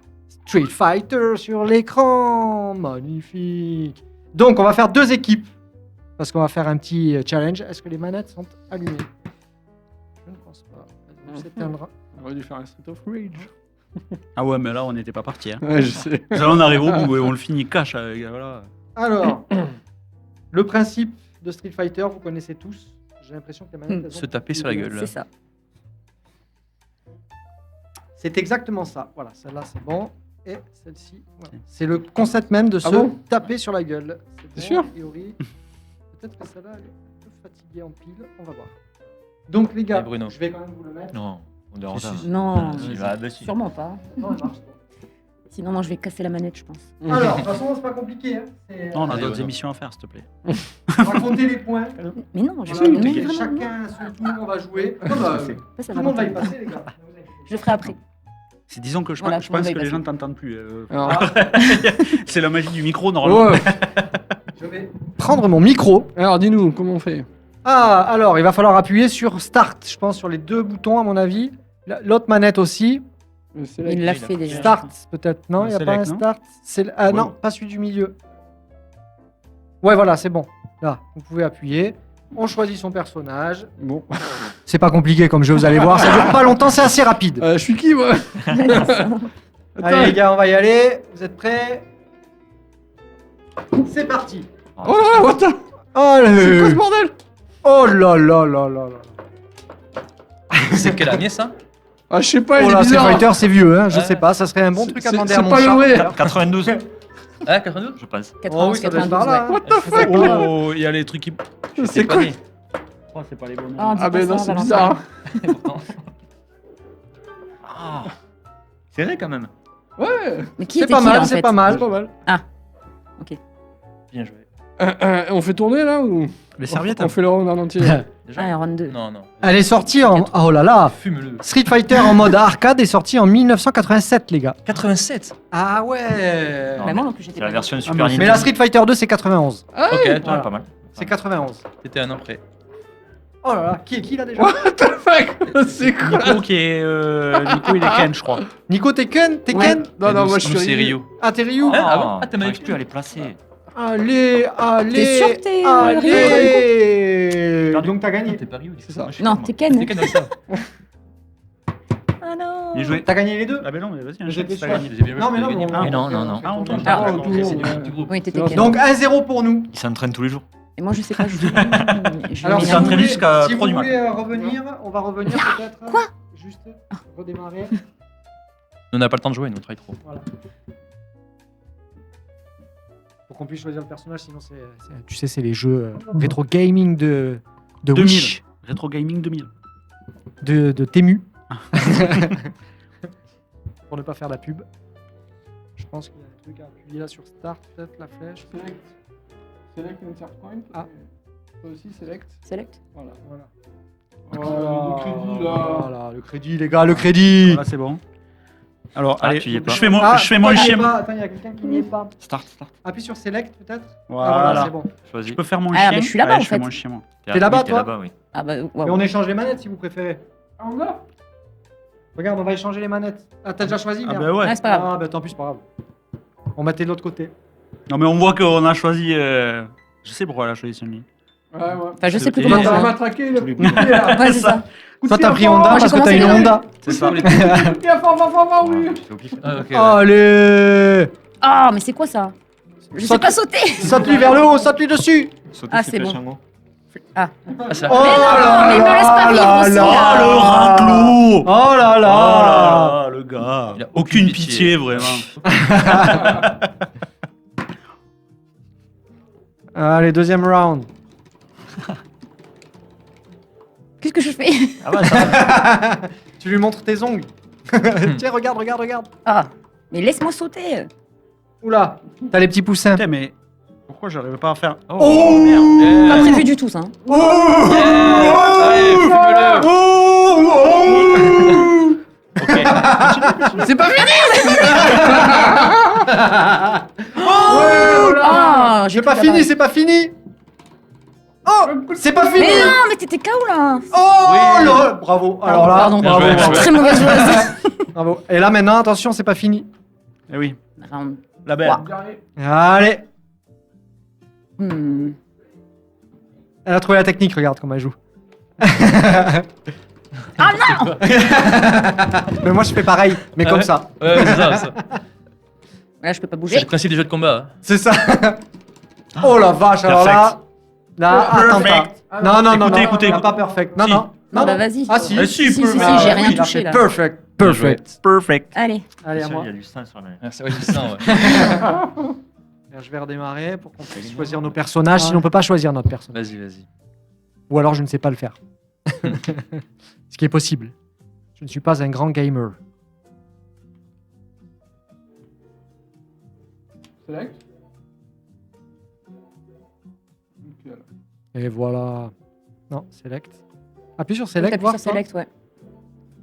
Street Fighter sur l'écran. Magnifique. Donc on va faire 2 équipes. Parce qu'on va faire un petit challenge. Est-ce que les manettes sont allumées? Je ne pense pas. Elle s'éteindra. On aurait dû faire un Street of Rage. Ah ouais mais là on n'était pas parti. Hein. Ouais, je sais. Là on arrive au bout et on le finit cash. Voilà. Alors, le principe de Street Fighter, vous connaissez tous. J'ai l'impression que les manettes... elles ont Se taper sur la gueule. C'est ça. C'est exactement ça. Voilà, celle-là, c'est bon. Et celle-ci, voilà. C'est le concept même de se bon taper sur la gueule. T'es bon, sûr a priori. Peut-être que celle-là, elle est un peu fatiguée en pile. On va voir. Donc, les gars, Et Bruno. je vais quand même vous le mettre. Non, on est en retard. Non, Il va dessus. sûrement pas. Non, elle marche pas. Sinon, non, je vais casser la manette, je pense. Alors, de toute façon, c'est pas compliqué. Hein. C'est Non, on a Allez, d'autres ouais. émissions à faire s'il te plaît. on va compter les points. Mais non, je Voilà, non, donc, vraiment, non. chacun son tour, on va jouer. Non, bah, Ça, tout ça le monde va y m'intéresse. passer, les gars. Je le ferai après. C'est disons que je Voilà, pense tout le monde que va y les gens passer. t'entendent plus. Alors, C'est la magie du micro normalement. ouais. Je vais prendre mon micro. Alors, dis-nous, comment on fait? Ah, alors, il va falloir appuyer sur Start, je pense, sur les 2 boutons, à mon avis. L'autre manette aussi. C'est là Il que- l'a fait déjà. Start, peut-être. Non, il n'y a pas un Select, non Start. Ah non, pas celui du milieu. Ouais, voilà, c'est bon. Là, vous pouvez appuyer. On choisit son personnage. Bon. C'est pas compliqué comme jeu, vous allez voir. Ça dure pas longtemps, c'est assez rapide. Je suis qui, moi? Allez, les gars, on va y aller. Vous êtes prêts? C'est parti. Oh là là, what the... Oh, C'est quoi ce bordel? oh là là là là là. C'est quelle année ça? Ah, je sais pas, Oh il est là, c'est bizarre. Fighter, c'est vieux, hein. Je Ouais. sais pas, ça serait un bon C'est- truc à c'est- demander c'est à mon pas chat. le vrai. 92, Ah, 92? je pense. Oh 91, oui, ça doit être par 92, là. ouais. What the fuck? Oh, il y a les trucs qui. C'est quoi? Oh, c'est pas les bons. Ah, dis Ah, pas ben non, ça, c'est Valentin. bizarre. Ah, c'est vrai quand même. Ouais, Mais qui C'est était pas qui, là, mal, en c'est fait pas c'est mal. pas mal. Bien joué. On fait tourner, là, ou... Les serviettes. On fait le round en entier. Déjà? Ah, round 2. Non, non. Elle est sortie en. Oh là là! Fume-le. Street Fighter en mode arcade est sorti en 1987, les gars. 87? Ah ouais! Bah, moi non plus, j'étais C'est la pas version mais Super Mais Nintendo. la Street Fighter 2, c'est 91. Ah, Ok, Ouais, toi, pas mal. C'est 91. t'étais un an près. Oh là là, qui est qui là déjà? what the fuck? C'est quoi? Nico qui est. Nico il est Ken je crois. Nico Tekken? Tekken? Non, non, moi, je Nous, suis c'est Ryu. Ryu. Ah, t'es Ryu? Hein ah bon? Ah, t'as mal J'arrive plus à les placer. Allez, allez! T'es sûr que t'es, allez! Donc t'as gagné. T'es pas Ryu, C'est ça. Non, t'es Ken. T'es Ken, ouais, ça. Ah non. Bien joué. T'as gagné les deux? Ah ben non, mais vas-y, J'étais t'as sûr. gagné. Non, mais non, J'ai gagné. mais non, non, non. Ah, on compte. Ah, toujours. Oui, t'étais Donc, quel Donc 1-0 pour nous. Il s'entraîne tous les jours. Et moi, je sais pas. Alors, Il si s'est vous entraîné voulez, jusqu'à si 3 vous du voulez revenir, on va revenir peut-être. Quoi? Juste redémarrer. Nous, on n'a pas le temps de jouer, nous, on travaille trop. Voilà. Pour qu'on puisse choisir le personnage, sinon tu sais, c'est les jeux rétro gaming de 2000. Wish, Retro Gaming 2000. de Temu. Pour ne pas faire la pub. Je pense qu'il y a un truc à appuyer là sur Start, peut-être la flèche. Select insert point. Ah. Toi aussi, select. Select. Voilà. Voilà. Le crédit, là. Voilà, le crédit, les gars, le crédit. Voilà, c'est bon. Alors, Ah, allez, tu y es pas. je fais mon Ah, pourquoi il y est schéma. pas Attends, il y a quelqu'un qui n'y est pas. Start. Appuie sur Select, peut-être. Voilà. C'est bon. Choisis. Je peux faire mon Ah, chien. mais je suis là-bas, Allez, en je fais fait. mon chien, moi. T'es là-bas, Oui, toi là-bas, oui. Ah bah, Mais waouh. on échange les manettes si vous préférez. Ah, on a. Regarde, on va échanger les manettes. Ah, t'as déjà choisi? Ah merde. bah ouais. Ouais, c'est pas grave. Ah, bah tant pis, c'est pas grave. On mettait de l'autre côté. Non, mais on voit qu'on a choisi. Je sais pourquoi elle a choisi celui-là. Ouais, ouais. Enfin, je sais plus Et- comment On va faire. matraquer le Tous les coup de pied, là. Ouais, c'est ça. Coup de Toi, pied t'as à pris fond. Honda Moi, j'ai parce que t'as commencé une les deux. Honda. C'est ça. Coup de pied à fond, oui. C'est au pif. Ah, ok. Allez! Ah, mais c'est quoi ça? Je sais Saute- pas sauter. Saute-lui vers le haut, saute-lui dessus! Sauter, Ah, c'est c'est flèche bon. en haut. Ah, ça. Oh là mais me laisse pas vivre là aussi, là là. Oh, le raclot. Oh là Oh là! là là, le gars. Il a Aucune aucune pitié, vraiment. Allez, deuxième round. Qu'est-ce que je fais? Ah ouais, ça. Tu lui montres tes ongles. Tiens, regarde, regarde, regarde. Ah, mais laisse-moi sauter. Oula, t'as les petits poussins. Putain, mais pourquoi j'arrive pas à faire. Oh, merde. Pas prévu du tout, ça. Hein. Allez, fume-le. C'est pas fini. Ah, J'ai pas fini, c'est pas fini. Oh, c'est pas fini. Mais non, mais t'étais KO là. Oh là, bravo. Alors là, Pardon, bravo, Bien joué, bravo. Très mauvaise joueuse. Bravo. Et là maintenant, attention, c'est pas fini. Eh oui, Round. la belle. Allez. Hmm. Elle a trouvé la technique, regarde comment elle joue. Ah non. Mais moi je fais pareil, mais Ah comme ouais ça. Ouais, c'est ça. Là, je peux pas C'est bouger. le principe des jeux de combat. C'est ça. Oh la vache, alors là. Là, attends pas. Perfect. Non, non, non, Écoutez, non, écoutez, non, pas perfect. Non, Si. non. Non, bah vas-y. Ah si. Ah, si, Si, perfect. si, j'ai rien il a touché fait là. Perfect. Perfect. Perfect. Allez. Allez, à Il moi. y a du sang sur la. Ah, c'est vrai, c'est ça, ouais. Je vais redémarrer pour qu'on puisse choisir nos personnages, sinon on peut pas choisir notre personnage. Vas-y, vas-y. Ou alors je ne sais pas le faire. Ce qui est possible. Je ne suis pas un grand gamer. Select. Ok, alors. Et voilà. Non, select. Appuie sur Select, select, voir sur ça. select, ouais.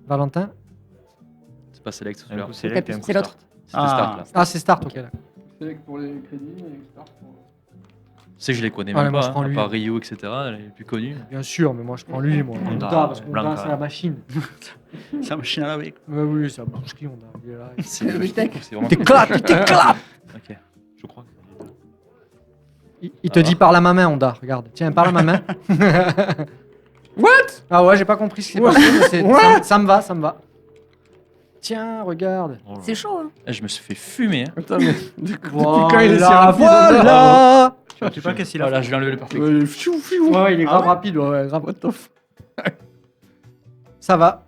Valentin. C'est pas select, Un celui-là. coup select et un coup C'est l'autre. start. C'était start, là. Ah, c'est start, ok. D'accord. Select pour les crédits et start pour. Tu sais que je les connais Ah, même moi, pas, je prends hein, à lui. part Ryu, etc. Les plus connus. Bien sûr, mais moi je prends lui, moi. Honda, Honda, parce que Blanca. Honda, c'est la machine. Ça machine à laver. Oui, c'est la boucherie, Honda. Il est là. C'est vraiment T'éclates, il t'éclate. Ok. Je crois. Il te dit parle à ma main, Honda. Regarde, tiens, parle à ma main. What? Ah ouais, j'ai pas compris ce qui s'est Ouais. passé, mais Ouais. ça me va, ça me va. Tiens, regarde. C'est chaud, hein. Eh, je me suis fait fumer. Hein. Attends, mais depuis quand il est si Voilà, rapide, voilà. Tu sais pas qu'est-ce qu'il a Voilà, fait. je vais enlever le perfect. Ouais, fiou, fiou. Ouais, il est Ah grave ouais rapide, ouais, grave. What the f... Ça va.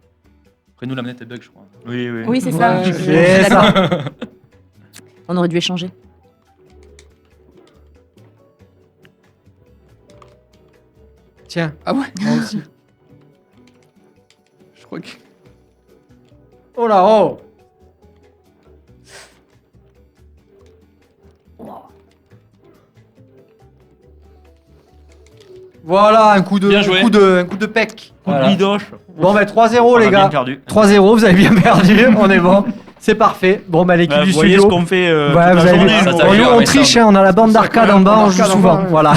Après, nous, la manette est bug, je crois. Oui, oui. Oui, c'est ça. Ouais, Je- c'est je suis d'accord. On aurait dû échanger. Tiens, Ah ouais. moi aussi. Je crois que. Oh là, oh. Voilà, un coup de, Bien joué. un coup de pec. Voilà. Bidoche. Bon, bah 3-0, On les a bien gars. perdu. 3-0, vous avez bien perdu. On est bon. C'est parfait. Bon, bah l'équipe Vous du voyez ce studio. qu'on fait Ouais, toute vous la avez journée. vu. ça nous. t'a Bon, vu, nous, ouais, on mais triche, ça, hein, on a la bande ça, d'arcade quand en même, bas, on bande joue d'arcade en souvent. bas, ouais. Voilà.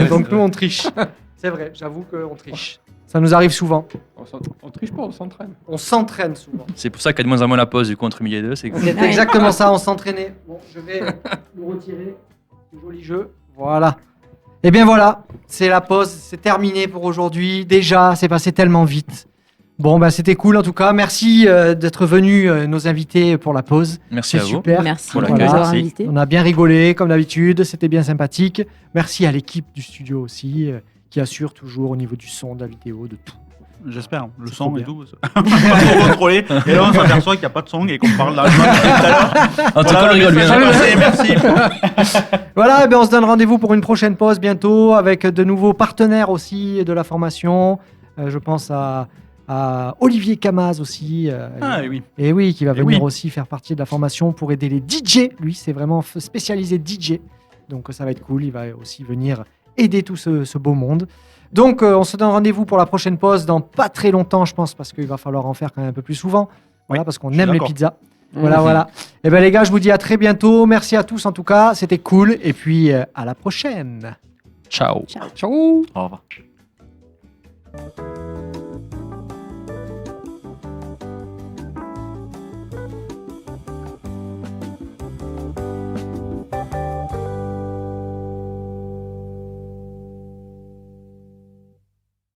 Donc nous, on triche. C'est vrai, j'avoue qu'on triche. Ça nous arrive souvent. On triche pas, on s'entraîne. On s'entraîne souvent. C'est pour ça qu'il y a de moins en moins la pause du coup entre midi et deux. C'est que... C'est Ouais. exactement ça, on s'entraînait. Bon, je vais le retirer. Joli jeu. Voilà. Et bien voilà, c'est la pause, c'est terminé pour aujourd'hui. Déjà, c'est passé tellement vite. Bon, bah, c'était cool en tout cas. Merci d'être venus, nos invités, pour la pause. Merci C'est à vous. super. Merci Pour de l'accueil. nous avoir Merci. invités. On a bien rigolé, comme d'habitude. C'était bien sympathique. Merci à l'équipe du studio aussi, qui assure toujours au niveau du son, de la vidéo, de tout. J'espère, le C'est son trop et bien. tout. Pas trop contrôlé. Et là, on s'aperçoit qu'il n'y a pas de son et qu'on parle dans le tout à l'heure. En tout cas, on rigole bien. Merci. Voilà, eh bien, on se donne rendez-vous pour une prochaine pause bientôt avec de nouveaux partenaires aussi de la formation. Je pense à Olivier Camaz aussi. Ah oui. Et oui, qui va Et venir oui. aussi faire partie de la formation pour aider les DJ. Lui, c'est vraiment spécialisé DJ. Donc ça va être cool. Il va aussi venir aider tout ce beau monde. Donc on se donne rendez-vous pour la prochaine pause dans pas très longtemps, je pense, parce qu'il va falloir en faire quand même un peu plus souvent. Voilà, parce qu'on je suis aime les d'accord. pizzas. Voilà. Et bien les gars, je vous dis à très bientôt. Merci à tous en tout cas. C'était cool. Et puis à la prochaine. Ciao. Ciao. Au revoir.